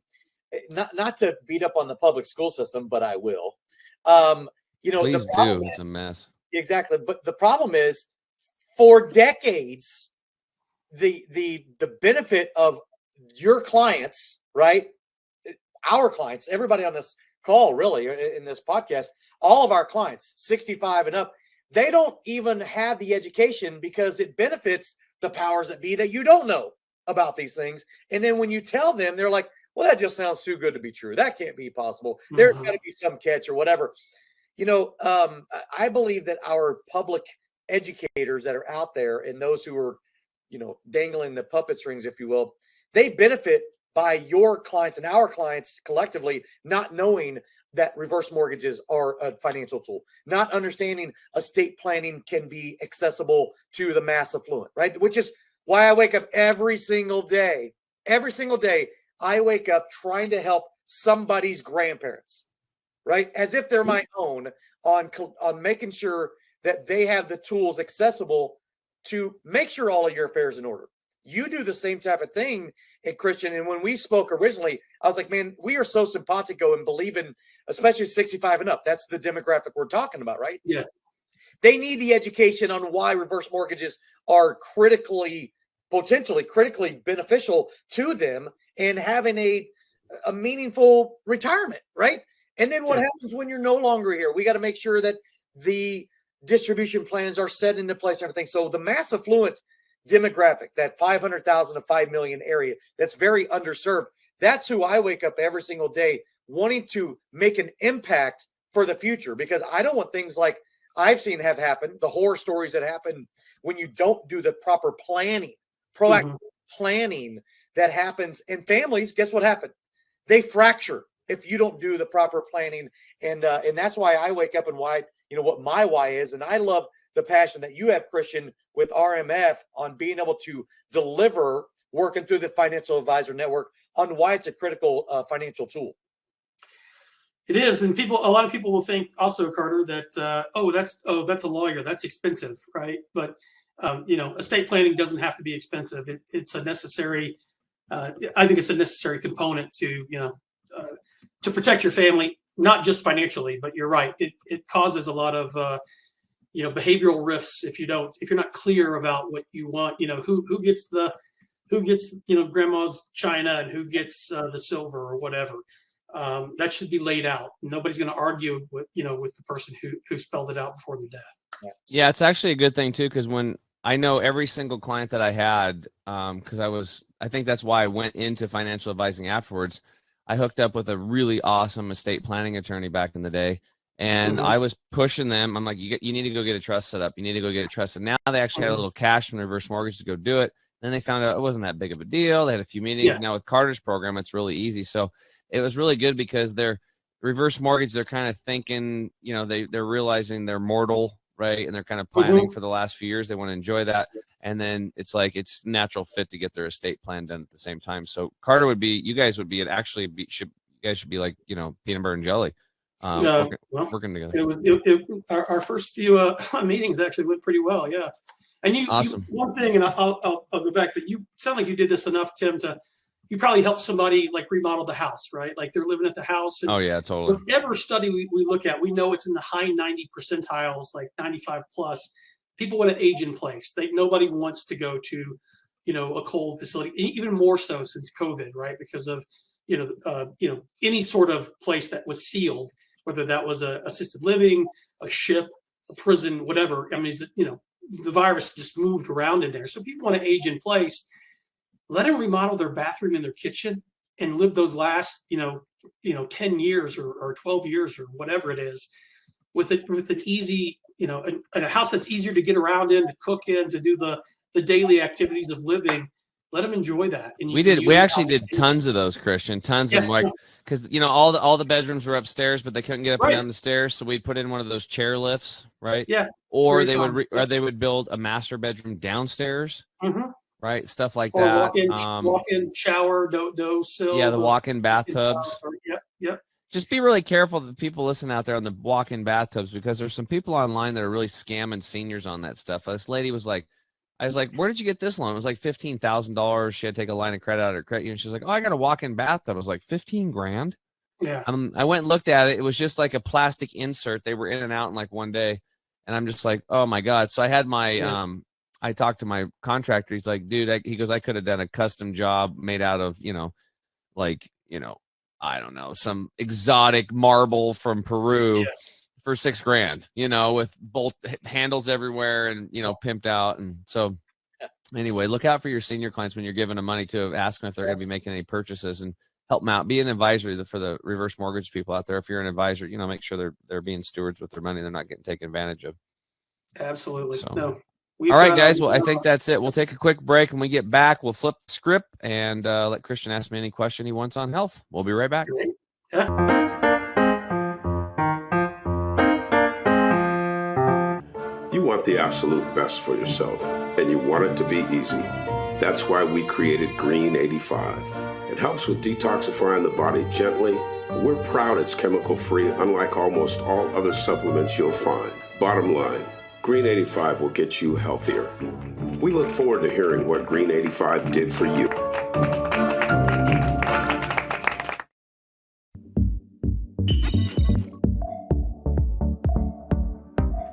C: not to beat up on the public school system, but I will.
D: Please do. It's a mess.
C: Exactly. But the problem is, for decades, the benefit of your clients, right? Our clients, everybody on this call, really, in this podcast, all of our clients, 65 and up, they don't even have the education because it benefits the powers that be that you don't know about these things. And then when you tell them, they're like, well, that just sounds too good to be true. That can't be possible. There's got to be some catch or whatever. I believe that our public educators that are out there, and those who are, dangling the puppet strings, if you will, they benefit by your clients and our clients collectively not knowing that reverse mortgages are a financial tool, not understanding estate planning can be accessible to the mass affluent, right? Which is why I wake up every single day. Every single day, I wake up trying to help somebody's grandparents, right? As if they're my own, on making sure that they have the tools accessible to make sure all of your affairs in order. You do the same type of thing, Christian. And when we spoke originally, I was like, man, we are so simpatico and believe in, especially 65 and up. That's the demographic we're talking about, right?
E: Yeah.
C: They need the education on why reverse mortgages are potentially critically beneficial to them and having a meaningful retirement, right? And then what happens when you're no longer here? We got to make sure that the distribution plans are set into place and everything. So the mass affluent demographic, that 500,000 to 5 million area, that's very underserved. That's who I wake up every single day wanting to make an impact for the future, because I don't want things like I've seen have happened, the horror stories that happen when you don't do the proper planning, proactive planning that happens in families. Guess what happened? They fracture if you don't do the proper planning. And that's why I wake up and why, what my why is. And I love the passion that you have, Christian, with RMF on being able to deliver, working through the financial advisor network on why it's a critical financial tool.
E: It is. And a lot of people will think also, Carter, that, that's a lawyer, that's expensive, right? But, estate planning doesn't have to be expensive. It's a necessary, I think it's a necessary component to protect your family, not just financially, but you're right. It causes a lot of, behavioral rifts if you're not clear about what you want, who gets grandma's china and who gets the silver or whatever. That should be laid out. Nobody's going to argue with the person who spelled it out before their death.
D: Yeah, it's actually a good thing too, because when I know every single client that I had, because I think that's why I went into financial advising afterwards. I hooked up with a really awesome estate planning attorney back in the day, and I was pushing them. I'm like, you need to go get a trust set up. You need to go get a trust. And now they actually had a little cash from reverse mortgage to go do it. Then they found out it wasn't that big of a deal. They had a few meetings. Yeah. Now with Carter's program, it's really easy. So it was really good because they're reverse mortgage. They're kind of thinking, they're realizing they're mortal, right? And they're kind of planning for the last few years. They want to enjoy that. And then it's like, it's natural fit to get their estate plan done at the same time. So Carter you guys should be like, peanut butter and jelly. Working together.
E: Our first few meetings actually went pretty well. Yeah. And
D: awesome.
E: One thing, and I'll go back, but you sound like you did this enough, Tim, you probably helped somebody like remodel the house, right? Like they're living at the house. And
D: oh yeah, totally.
E: Whatever study we look at, we know it's in the high 90 percentiles, like 95 plus. People want to age in place. Nobody wants to go to, a cold facility, even more so since COVID, right? Because of, any sort of place that was sealed, whether that was a assisted living, a ship, a prison, whatever. I mean, the virus just moved around in there. So people want to age in place. Let them remodel their bathroom and their kitchen and live those last, 10 years or 12 years or whatever it is with an easy, in a house that's easier to get around in, to cook in, to do the daily activities of living. Let them enjoy that. And
D: we actually did tons of those, Christian, tons of them, like, because all the bedrooms were upstairs, but they couldn't get up and down the stairs, so we'd put in one of those chair lifts, right?
E: Yeah.
D: Or they would build a master bedroom downstairs, right? Stuff like that.
E: Walk-in shower, no sill.
D: Yeah, the walk-in bathtubs.
E: Yep.
D: Just be really careful of the people listening out there on the walk-in bathtubs, because there's some people online that are really scamming seniors on that stuff. This lady was like, I was like, where did you get this loan? It was like $15,000. She had to take a line of credit out of her credit union. She was like, oh, I got a walk-in bathtub. I was like, 15 grand.
E: Yeah.
D: I went and looked at it. It was just like a plastic insert. They were in and out in like one day. And I'm just like, oh my God. So I had my, I talked to my contractor. He's like, dude, he goes, I could have done a custom job made out of, I don't know, some exotic marble from Peru for $6 grand, with bolt handles everywhere and, pimped out. And so anyway, look out for your senior clients when you're giving them money to ask them if they're going to be making any purchases and help them out. Be an advisor for the reverse mortgage people out there. If you're an advisor, make sure they're being stewards with their money. They're not getting taken advantage of.
E: Absolutely.
D: So.
E: No.
D: All right, guys. Well, I think that's it. We'll take a quick break. When we get back, we'll flip the script and let Christian ask me any question he wants on health. We'll be right back.
E: Yeah.
F: You want the absolute best for yourself, and you want it to be easy. That's why we created Green 85. It helps with detoxifying the body gently. We're proud it's chemical-free, unlike almost all other supplements you'll find. Bottom line, Green 85 will get you healthier. We look forward to hearing what Green 85 did for you.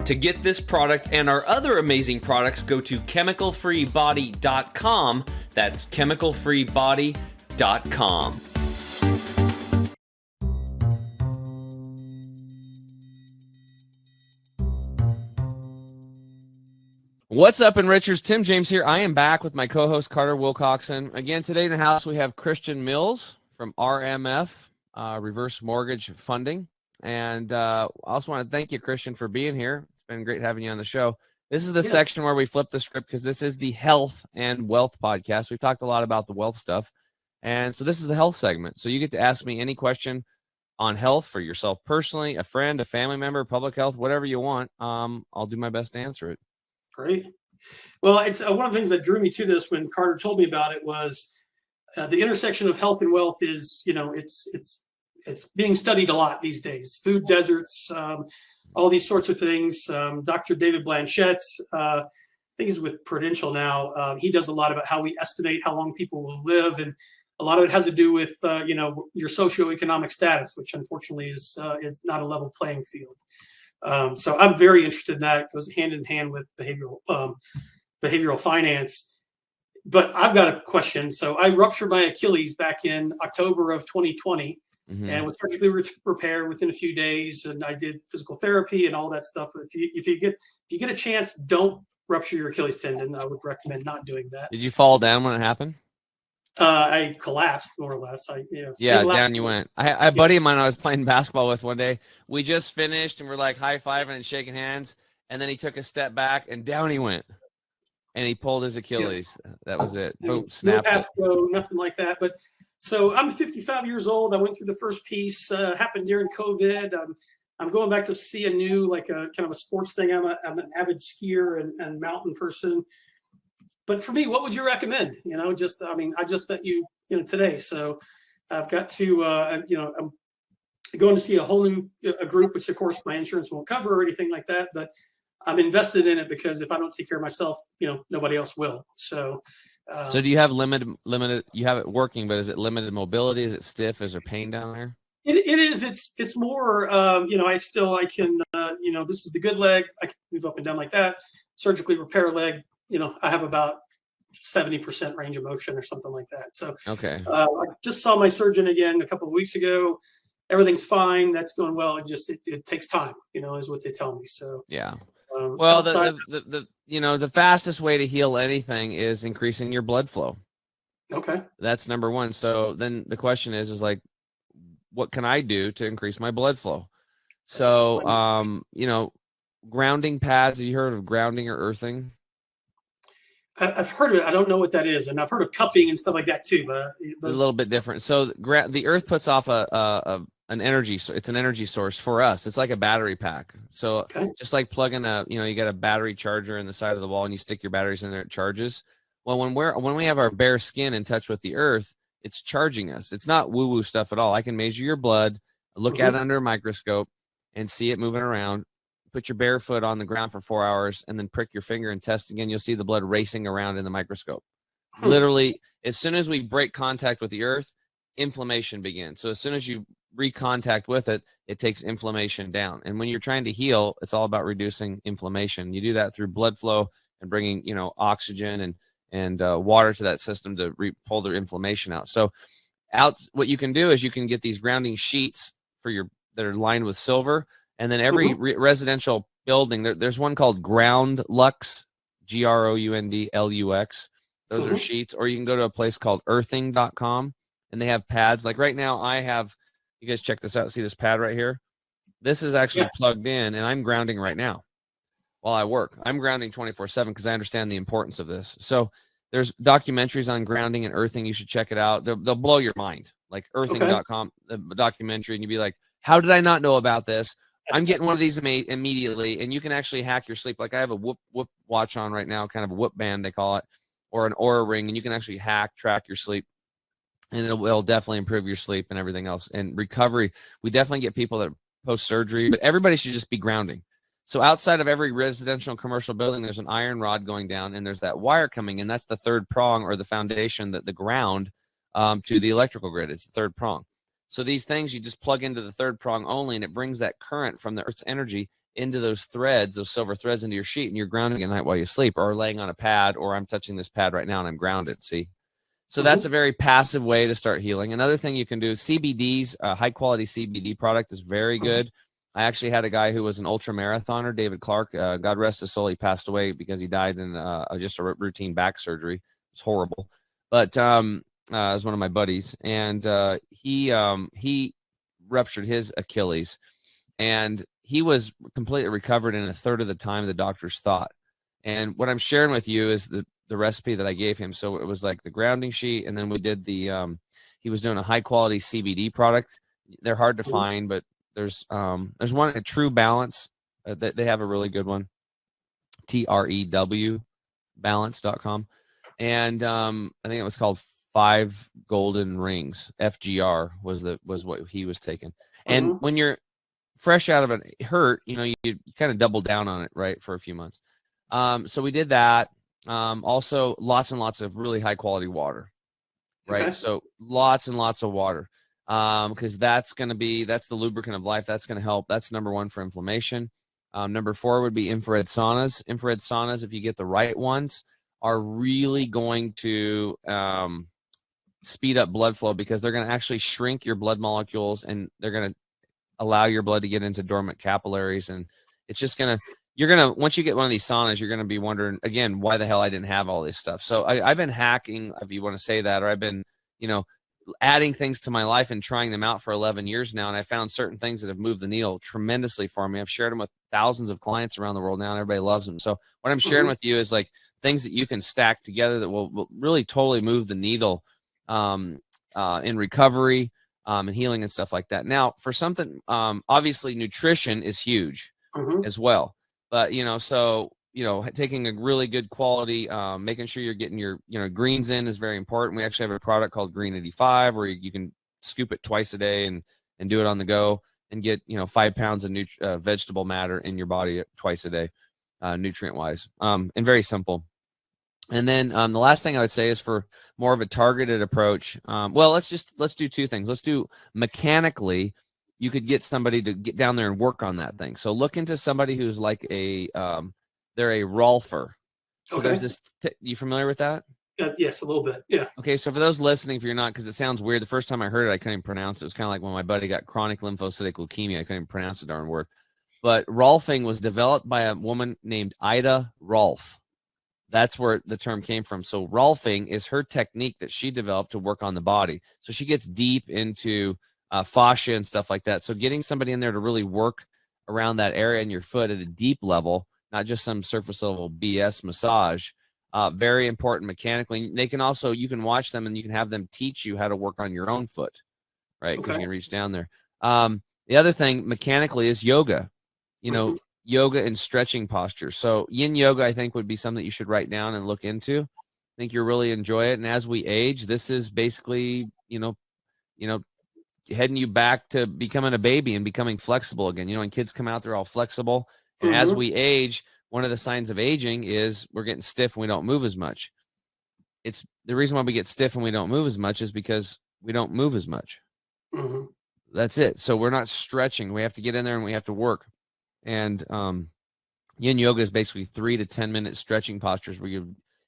G: To get this product and our other amazing products, go to chemicalfreebody.com. That's chemicalfreebody.com.
D: What's up, Enrichers? Tim James here. I am back with my co-host Carter Wilcoxon. Again, today in the house we have Christian Mills from RMF, Reverse Mortgage Funding. And I also want to thank you, Christian, for being here. It's been great having you on the show. This is the section where we flip the script because this is the health and wealth podcast. We've talked a lot about the wealth stuff. And so this is the health segment. So you get to ask me any question on health for yourself personally, a friend, a family member, public health, whatever you want. I'll do my best to answer it.
E: Great. Well, it's one of the things that drew me to this when Carter told me about it was the intersection of health and wealth is, it's being studied a lot these days. Food deserts, all these sorts of things. Dr. David Blanchett, I think he's with Prudential now. He does a lot about how we estimate how long people will live, and a lot of it has to do with your socioeconomic status, which unfortunately is not a level playing field. So I'm very interested in that. It goes hand in hand with behavioral finance. But I've got a question. So I ruptured my Achilles back in October of 2020. And was surgically repaired within a few days, and I did physical therapy and all that stuff. If you get a chance, don't rupture your Achilles tendon. I would recommend not doing that.
D: Did you fall down when it happened?
E: I collapsed more or less.
D: Down you went. I had a buddy of mine I was playing basketball with one day. We just finished and we're like high-fiving and shaking hands, and then he took a step back and down he went, and he pulled his Achilles. That was it. Boom, snapped it.
E: No, nothing like that. But so I'm 55 years old. I went through the first piece. Happened during COVID. I'm going back to see a new, like a kind of a sports thing. I'm an avid skier and mountain person. But for me, what would you recommend? I just met you, today. So I've got to, I'm going to see a whole new group, which of course my insurance won't cover or anything like that. But I'm invested in it because if I don't take care of myself, nobody else will. So.
D: So do you have limited, you have it working, but is it limited mobility? Is it stiff? Is there pain down there?
E: It is. It's more, I can, this is the good leg. I can move up and down like that. Surgically repair leg. I have about 70% range of motion or something like that. So,
D: okay.
E: I just saw my surgeon again a couple of weeks ago. Everything's fine. That's going well. It takes time, is what they tell me. So,
D: yeah. Well,
E: outside,
D: the fastest way to heal anything is increasing your blood flow.
E: Okay.
D: That's number one. So then the question is like, what can I do to increase my blood flow? So, grounding pads. Have you heard of grounding or earthing?
E: I've heard of it. I don't know what that is. And I've heard of cupping and stuff like that too, but
D: a little bit different. So the earth puts off an energy. It's an energy source for us. It's like a battery pack. So just like plugging you got a battery charger in the side of the wall and you stick your batteries in there, it charges. Well, when we have our bare skin in touch with the earth, it's charging us. It's not woo-woo stuff at all. I can measure your blood, look at it under a microscope and see it moving around. Put your bare foot on the ground for 4 hours and then prick your finger and test again. You'll see the blood racing around in the microscope. Literally, as soon as we break contact with the earth, inflammation begins. So as soon as you recontact with it, it takes inflammation down. And when you're trying to heal, it's all about reducing inflammation. You do that through blood flow and bringing, oxygen and water to that system to pull their inflammation out. So what you can do is you can get these grounding sheets that are lined with silver. And then every residential building, there's one called GroundLux, GroundLux. Those are sheets. Or you can go to a place called earthing.com, and they have pads. Like right now, you guys check this out. See this pad right here? This is actually plugged in, and I'm grounding right now while I work. I'm grounding 24/7 because I understand the importance of this. So there's documentaries on grounding and earthing. You should check it out. They'll blow your mind. Like earthing.com, the documentary, and you'd be like, how did I not know about this? I'm getting one of these immediately, and you can actually hack your sleep. Like I have a Whoop watch on right now, kind of a Whoop band they call it, or an Aura ring, and you can actually track your sleep, and it'll definitely improve your sleep and everything else. And recovery, we definitely get people that post-surgery, but everybody should just be grounding. So outside of every residential and commercial building, there's an iron rod going down, and there's that wire coming in. That's the third prong, or the foundation, that the ground to the electrical grid. It's the third prong. So these things, you just plug into the third prong only, and it brings that current from the Earth's energy into those threads, those silver threads, into your sheet, and you're grounding at night while you sleep, or laying on a pad, or I'm touching this pad right now and I'm grounded. See? So that's a very passive way to start healing. Another thing you can do is CBDs. High quality CBD product is very good. I actually had a guy who was an ultra marathoner, David Clark. God rest his soul. He passed away because he died in just a routine back surgery. It was horrible. But as one of my buddies, and he ruptured his Achilles, and he was completely recovered in a third of the time the doctors thought. And what I'm sharing with you is the recipe that I gave him. So it was like the grounding sheet, and then we did the he was doing a high quality CBD product. They're hard to find, but there's one at True Balance. They have a really good one, TREW balance.com, and I think it was called 5 Golden Rings. FGR was what he was taking. And when you're fresh out of a hurt, you kind of double down on it, right, for a few months. So we did that. Also lots and lots of really high quality water, right? Okay. So lots and lots of water, because that's the lubricant of life. That's going to help. That's number 1 for inflammation. Number 4 would be infrared saunas. Infrared saunas, if you get the right ones, are really going to speed up blood flow, because they're going to actually shrink your blood molecules, and they're going to allow your blood to get into dormant capillaries. And it's just going to, once you get one of these saunas, you're going to be wondering again, why the hell I didn't have all this stuff. So I've been hacking, if you want to say that, or I've been, adding things to my life and trying them out for 11 years now. And I found certain things that have moved the needle tremendously for me. I've shared them with thousands of clients around the world now, and everybody loves them. So what I'm sharing with you is like things that you can stack together that will really totally move the needle in recovery and healing and stuff like that. Now, for something, obviously nutrition is huge as well. But, taking a really good quality, making sure you're getting your, greens in is very important. We actually have a product called Green 85 where you can scoop it twice a day and do it on the go and get, 5 pounds of vegetable matter in your body twice a day, nutrient wise, and very simple. And then the last thing I would say is for more of a targeted approach. Let's do 2 things. Let's do mechanically. You could get somebody to get down there and work on that thing. So look into somebody who's like they're a rolfer. So there's this, you familiar with that?
E: Yes, a little bit. Yeah.
D: Okay. So for those listening, if you're not, because it sounds weird. The first time I heard it, I couldn't even pronounce it. It was kind of like when my buddy got chronic lymphocytic leukemia. I couldn't even pronounce the darn word. But rolfing was developed by a woman named Ida Rolf. That's where the term came from. So rolfing is her technique that she developed to work on the body. So she gets deep into fascia and stuff like that. So getting somebody in there to really work around that area in your foot at a deep level, not just some surface level BS massage, very important mechanically. They can also, you can watch them and you can have them teach you how to work on your own foot, right? Because you can reach down there. The other thing mechanically is yoga, yoga and stretching postures. So yin yoga, I think, would be something that you should write down and look into. I think you'll really enjoy it. And as we age, this is basically, heading you back to becoming a baby and becoming flexible again. When kids come out, they're all flexible. And as we age, one of the signs of aging is we're getting stiff and we don't move as much. It's the reason why we get stiff and we don't move as much is because we don't move as much. That's it. So we're not stretching. We have to get in there and we have to work. And yin yoga is basically 3 to 10 minute stretching postures where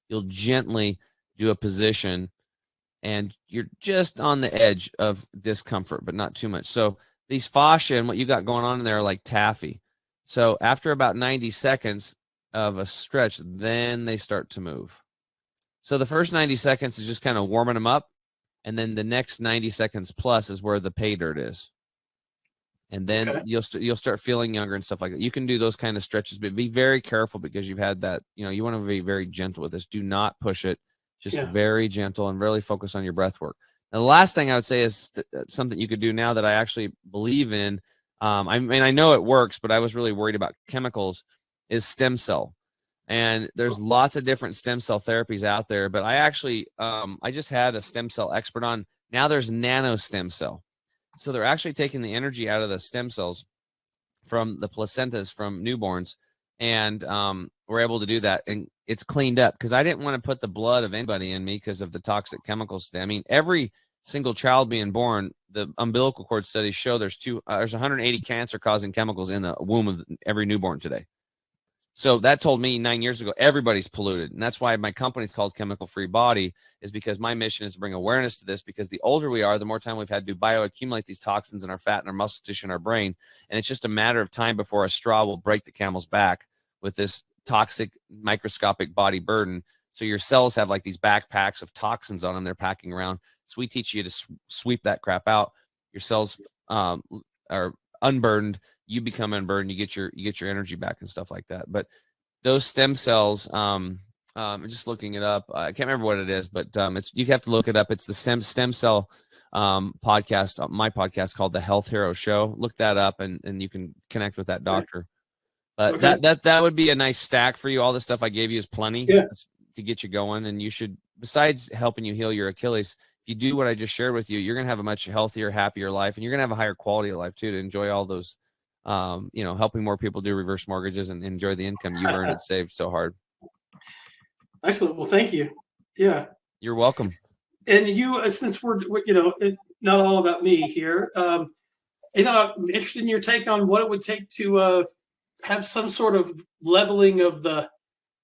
D: you'll gently do a position and you're just on the edge of discomfort, but not too much. So these fascia and what you got going on in there are like taffy. So after about 90 seconds of a stretch, then they start to move. So the first 90 seconds is just kind of warming them up. And then the next 90 seconds plus is where the pay dirt is. And then you'll start feeling younger and stuff like that. You can do those kind of stretches, but be very careful because you've had that, you want to be very gentle with this. Do not push it. Just very gentle and really focus on your breath work. Now, the last thing I would say is something you could do now that I actually believe in. I mean, I know it works, but I was really worried about chemicals, is stem cell. And there's lots of different stem cell therapies out there, but I actually, I just had a stem cell expert on. Now there's nano stem cell. So they're actually taking the energy out of the stem cells from the placentas from newborns. And we're able to do that. And it's cleaned up because I didn't want to put the blood of anybody in me because of the toxic chemicals. I mean, every single child being born, the umbilical cord studies show there's 180 cancer causing chemicals in the womb of every newborn today. So that told me 9 years ago, everybody's polluted. And that's why my company's called Chemical Free Body, is because my mission is to bring awareness to this, because the older we are, the more time we've had to bioaccumulate these toxins in our fat and our muscle tissue and our brain. And it's just a matter of time before a straw will break the camel's back with this toxic microscopic body burden. So your cells have like these backpacks of toxins on them they're packing around. So we teach you to sweep that crap out. Your cells are unburdened. You become unburdened. You get your energy back and stuff like that. But those stem cells, I'm just looking it up. I can't remember what it is, but you have to look it up. It's the stem cell podcast, my podcast called The Health Hero Show. Look that up, and you can connect with that doctor. But okay. that would be a nice stack for you. All the stuff I gave you is plenty to get you going. And you should, besides helping you heal your Achilles, if you do what I just shared with you, you're going to have a much healthier, happier life, and you're going to have a higher quality of life too, to enjoy all those, helping more people do reverse mortgages and enjoy the income you've earned and saved so hard. Excellent.
E: Well, thank you. Yeah.
D: You're welcome.
E: And you, since we're not all about me here, I'm interested in your take on what it would take to have some sort of leveling of the.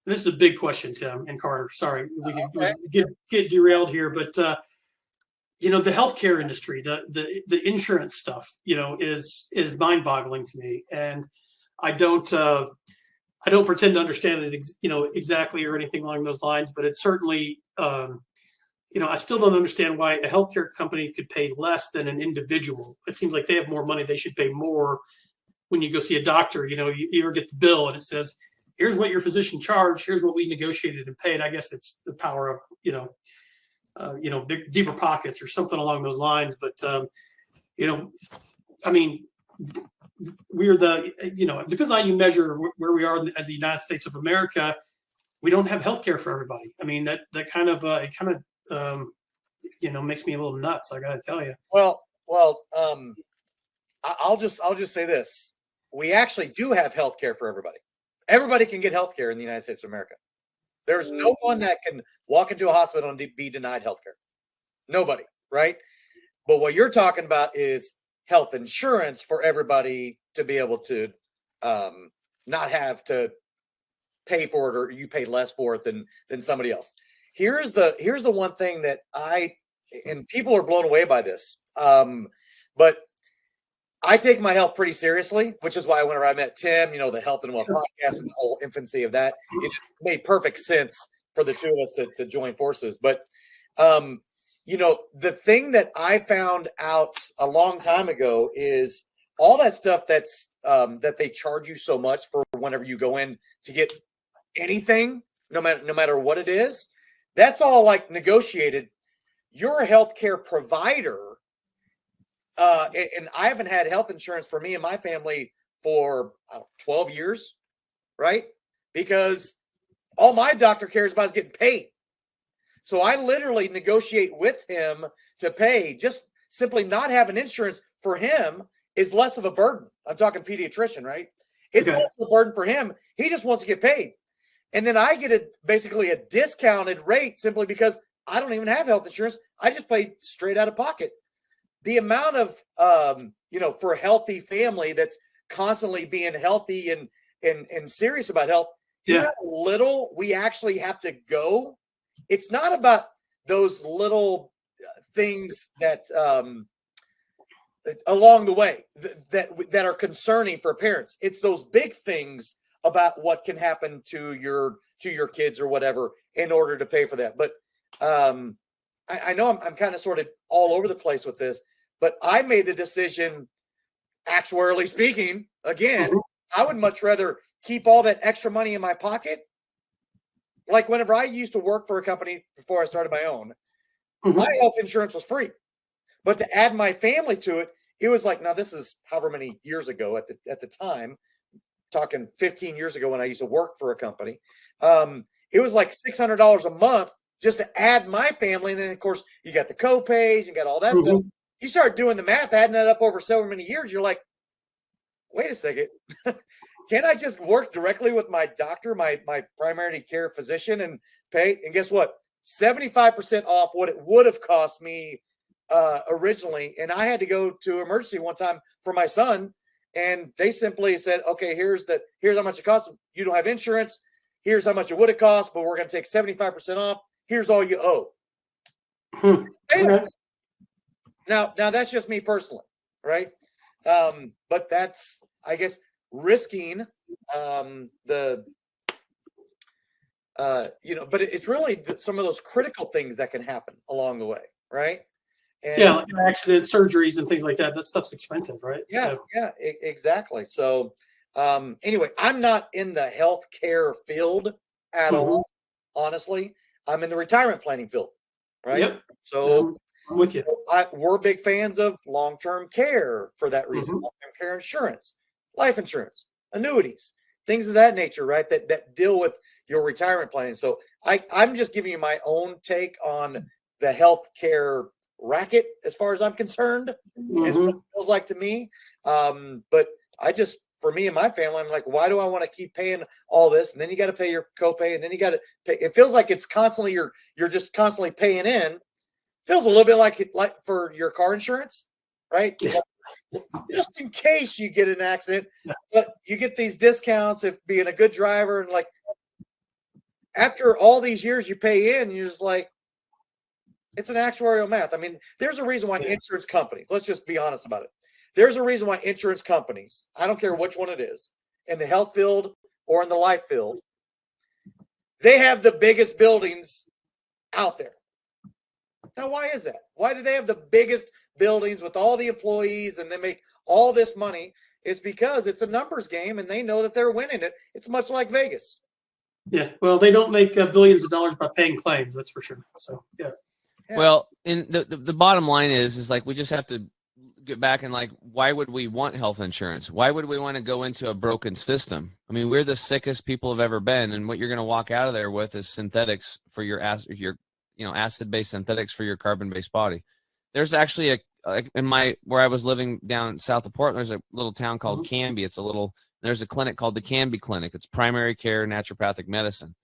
E: This is a big question, Tim and Carter. Sorry, we get derailed here, but the healthcare industry, the insurance stuff, is mind-boggling to me, and I don't pretend to understand it, exactly or anything along those lines, but it's certainly, I still don't understand why a healthcare company could pay less than an individual. It seems like they have more money; they should pay more. When you go see a doctor, you ever get the bill and it says, here's what your physician charged, here's what we negotiated and paid. I guess it's the power of, deeper pockets or something along those lines. But, we're it depends on how you measure where we are as the United States of America. We don't have healthcare for everybody. I mean, that kind of, makes me a little nuts. I got to tell you.
C: Well, I'll just say this. We actually do have healthcare for everybody. Everybody can get healthcare in the United States of America. There's no one that can walk into a hospital and be denied healthcare. Nobody, right? But what you're talking about is health insurance for everybody to be able to not have to pay for it, or you pay less for it than somebody else. Here's the one thing that and people are blown away by this, but I take my health pretty seriously, which is why whenever I met Tim, the Health and Wealth podcast and the whole infancy of that, it made perfect sense for the two of us to join forces. But, the thing that I found out a long time ago is all that stuff that's that they charge you so much for whenever you go in to get anything, no matter what it is, that's all like negotiated. You're a healthcare provider. And I haven't had health insurance for me and my family for 12 years, right? Because all my doctor cares about is getting paid. So I literally negotiate with him to pay. Just simply not having insurance for him is less of a burden. I'm talking pediatrician, right? It's less of a burden for him. He just wants to get paid. And then I get basically a discounted rate simply because I don't even have health insurance. I just pay straight out of pocket. The amount of, for a healthy family that's constantly being healthy and serious about health, how little we actually have to go. It's not about those little things that along the way that are concerning for parents. It's those big things about what can happen to your kids or whatever in order to pay for that. But I know I'm kind of sort of all over the place with this, but I made the decision, actuarially speaking, again, I would much rather keep all that extra money in my pocket. Like whenever I used to work for a company before I started my own, my health insurance was free. But to add my family to it, it was like, now this is however many years ago at the time, talking 15 years ago when I used to work for a company. It was like $600 a month just to add my family. And then of course you got the co-pays, you got all that stuff. You start doing the math, adding that up over so many years. You're like, wait a second. Can't I just work directly with my doctor, my primary care physician, and pay? And guess what? 75% off what it would have cost me originally. And I had to go to emergency one time for my son, and they simply said, okay, here's how much it costs. You don't have insurance. Here's how much it would have cost, but we're going to take 75% off. Here's all you owe. Okay. Now that's just me personally, right? But that's, I guess, risking but it's really some of those critical things that can happen along the way, right? And
E: like accidents, surgeries, and things like that. That stuff's expensive, right?
C: Exactly. So anyway, I'm not in the healthcare field at all, honestly. I'm in the retirement planning field, right?
E: Yep.
C: So
E: I'm with you.
C: We're big fans of long-term care for that reason. Long-term care insurance, life insurance, annuities, things of that nature, right? That deal with your retirement planning. So I'm just giving you my own take on the healthcare racket as far as I'm concerned. Is what it feels like to me. But for me and my family, I'm like, why do I want to keep paying all this? And then you got to pay your copay, and then you got to pay. It feels like it's constantly you're just constantly paying in. Feels a little bit like for your car insurance, right? Just in case you get an accident, but you get these discounts if being a good driver, and like after all these years you pay in, you're just like, it's an actuarial math. I mean, there's a reason why insurance companies, let's just be honest about it. There's a reason why insurance companies, I don't care which one it is, in the health field or in the life field, they have the biggest buildings out there. Now, why is that? Why do they have the biggest buildings with all the employees and they make all this money? It's because it's a numbers game and they know that they're winning it. It's much like Vegas.
E: Yeah. Well, they don't make billions of dollars by paying claims. That's for sure. So, yeah.
D: Well, in the bottom line is like, we just have to get back and like, why would we want health insurance? Why would we want to go into a broken system? I mean, we're the sickest people have ever been. And what you're going to walk out of there with is synthetics for your acid-based synthetics for your carbon-based body. There's actually where I was living down south of Portland, there's a little town called Canby. There's a clinic called the Canby Clinic. It's primary care naturopathic medicine.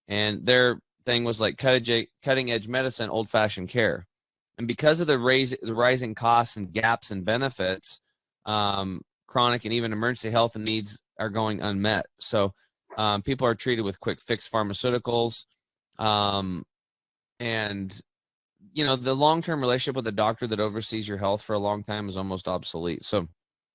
D: And their thing was like cutting edge medicine, old fashioned care. And because of the rising costs and gaps in benefits, chronic and even emergency health needs are going unmet. So people are treated with quick fix pharmaceuticals. And, the long-term relationship with the doctor that oversees your health for a long time is almost obsolete. So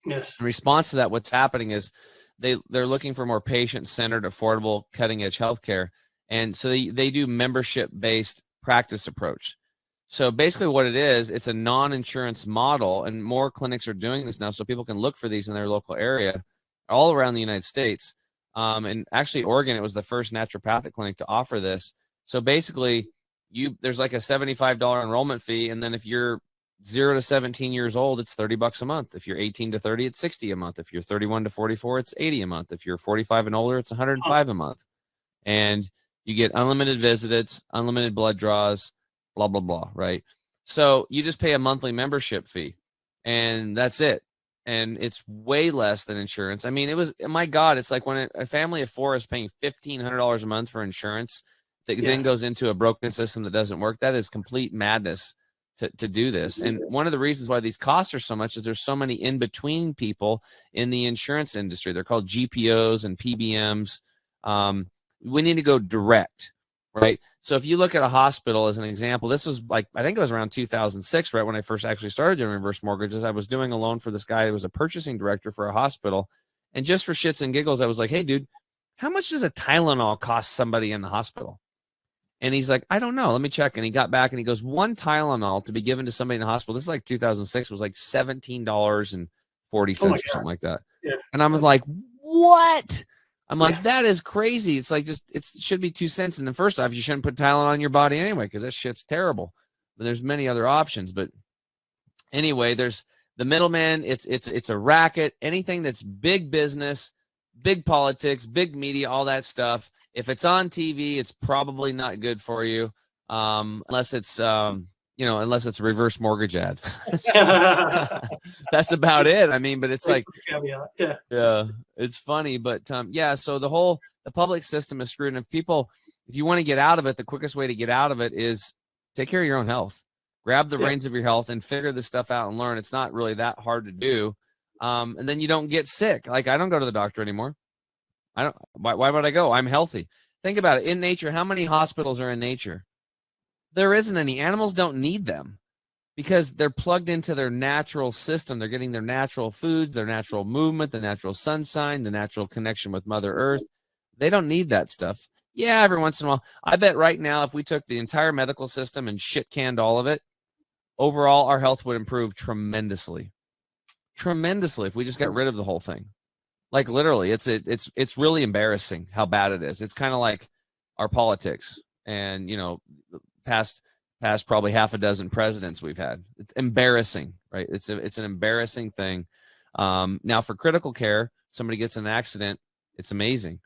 E: yes,
D: in response to that, what's happening is they're looking for more patient-centered, affordable, cutting-edge healthcare. And so they do membership-based practice approach. So basically what it is, it's a non-insurance model, and more clinics are doing this now so people can look for these in their local area all around the United States. And actually Oregon, it was the first naturopathic clinic to offer this. So basically there's like a $75 enrollment fee. And then if you're 0 to 17 years old, it's $30 a month. If you're 18 to 30, it's $60 a month. If you're 31 to 44, it's $80 a month. If you're 45 and older, it's $105 a month. And you get unlimited visits, unlimited blood draws, blah, blah, blah, right? So you just pay a monthly membership fee and that's it. And it's way less than insurance. I mean, my God, it's like when a family of 4 is paying $1,500 a month for insurance that then goes into a broken system that doesn't work. That is complete madness to do this. And one of the reasons why these costs are so much is there's so many in-between people in the insurance industry. They're called GPOs and PBMs. We need to go direct, right? So if you look at a hospital as an example, this was like, I think it was around 2006, right, when I first actually started doing reverse mortgages. I was doing a loan for this guy who was a purchasing director for a hospital. And just for shits and giggles, I was like, hey, dude, how much does a Tylenol cost somebody in the hospital? And he's like, I don't know. Let me check. And he got back and he goes, one Tylenol to be given to somebody in the hospital, this is like 2006, was like $17.40 or something like that. Yeah. And I'm like, what? I'm like, that is crazy. It's like, it should be 2 cents. And then first off, you shouldn't put Tylenol on your body anyway, because that shit's terrible. But there's many other options. But anyway, there's The middleman, it's a racket. Anything that's big business, big politics, big media, all that stuff. If it's on TV, it's probably not good for you, unless it's unless it's a reverse mortgage ad. That's about it. I mean, but it's like, yeah, it's funny, but so the public system is screwed. And if you want to get out of it, the quickest way to get out of it is take care of your own health. Grab the reins of your health and figure this stuff out and learn. It's not really that hard to do. And then you don't get sick. Like, I don't go to the doctor anymore. Why would I go? I'm healthy. Think about it. In nature, how many hospitals are in nature? There isn't any. Animals don't need them because they're plugged into their natural system. They're getting their natural food, their natural movement, the natural sunshine, the natural connection with Mother Earth. They don't need that stuff. Yeah, every once in a while. I bet right now if we took the entire medical system and shit-canned all of it, overall our health would improve tremendously. Tremendously if we just got rid of the whole thing. Like, literally, it's really embarrassing how bad it is. It's kind of like our politics and, past probably half a dozen presidents we've had. It's embarrassing, right? It's an embarrassing thing. Now for critical care, somebody gets in an accident, it's amazing.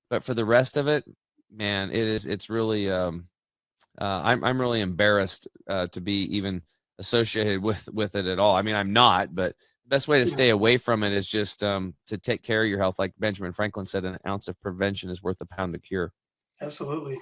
D: But for the rest of it, man, it's really, I'm really embarrassed to be even associated with it at all. I mean, I'm not, but the best way to stay away from it is just to take care of your health. Like Benjamin Franklin said, an ounce of prevention is worth a pound of cure.
E: Absolutely.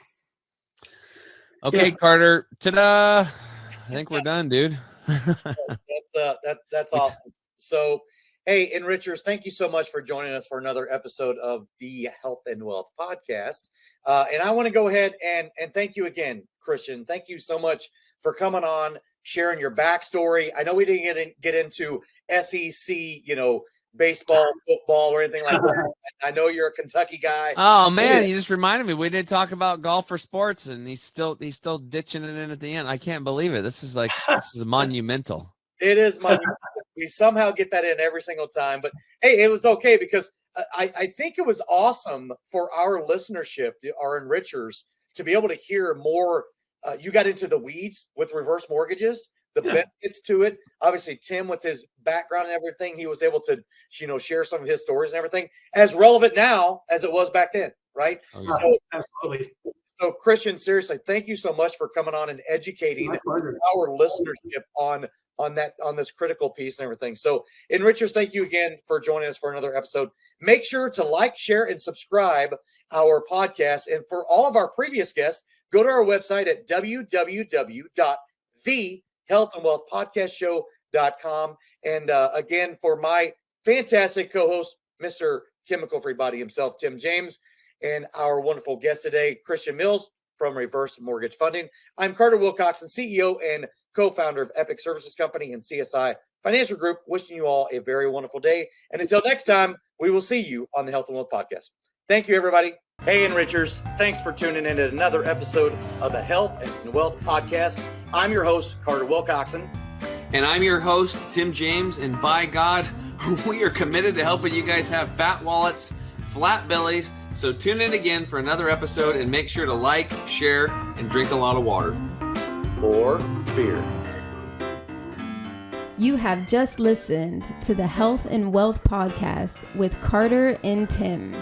D: Okay, Carter. Ta-da! I think we're done, dude.
C: That's awesome. So, hey, Enrichers, thank you so much for joining us for another episode of the Health and Wealth Podcast. And I want to go ahead and thank you again, Christian. Thank you so much for coming on, sharing your backstory. I know we didn't get into SEC, baseball, football, or anything like that. I know you're a Kentucky guy.
D: Oh man, you just reminded me. We did talk about golf for sports, and he's still ditching it in at the end. I can't believe it. This is monumental. It is monumental.
C: We somehow get that in every single time. But hey, it was okay because I think it was awesome for our listenership, our enrichers, to be able to hear more. You got into the weeds with reverse mortgages, the benefits to it. Obviously, Tim, with his background and everything, he was able to, share some of his stories and everything as relevant now as it was back then, right?
E: Oh, yeah. So, absolutely.
C: So, Christian, seriously, thank you so much for coming on and educating our listenership on this critical piece and everything. So, Enrichers, thank you again for joining us for another episode. Make sure to like, share, and subscribe our podcast. And for all of our previous guests, go to our website at www.thehealthandwealthpodcastshow.com. And again, for my fantastic co-host, Mr. Chemical Free Body himself, Tim James, and our wonderful guest today, Christian Mills from Reverse Mortgage Funding. I'm Carter Wilcoxon, CEO and co-founder of Epic Services Company and CSI Financial Group, wishing you all a very wonderful day. And until next time, we will see you on the Health and Wealth Podcast. Thank you, everybody. Hey, Enrichers. Thanks for tuning in to another episode of the Health and Wealth Podcast. I'm your host, Carter Wilcoxon.
G: And I'm your host, Tim James. And by God, we are committed to helping you guys have fat wallets, flat bellies. So tune in again for another episode and make sure to like, share, and drink a lot of water.
C: Or beer.
B: You have just listened to the Health and Wealth Podcast with Carter and Tim.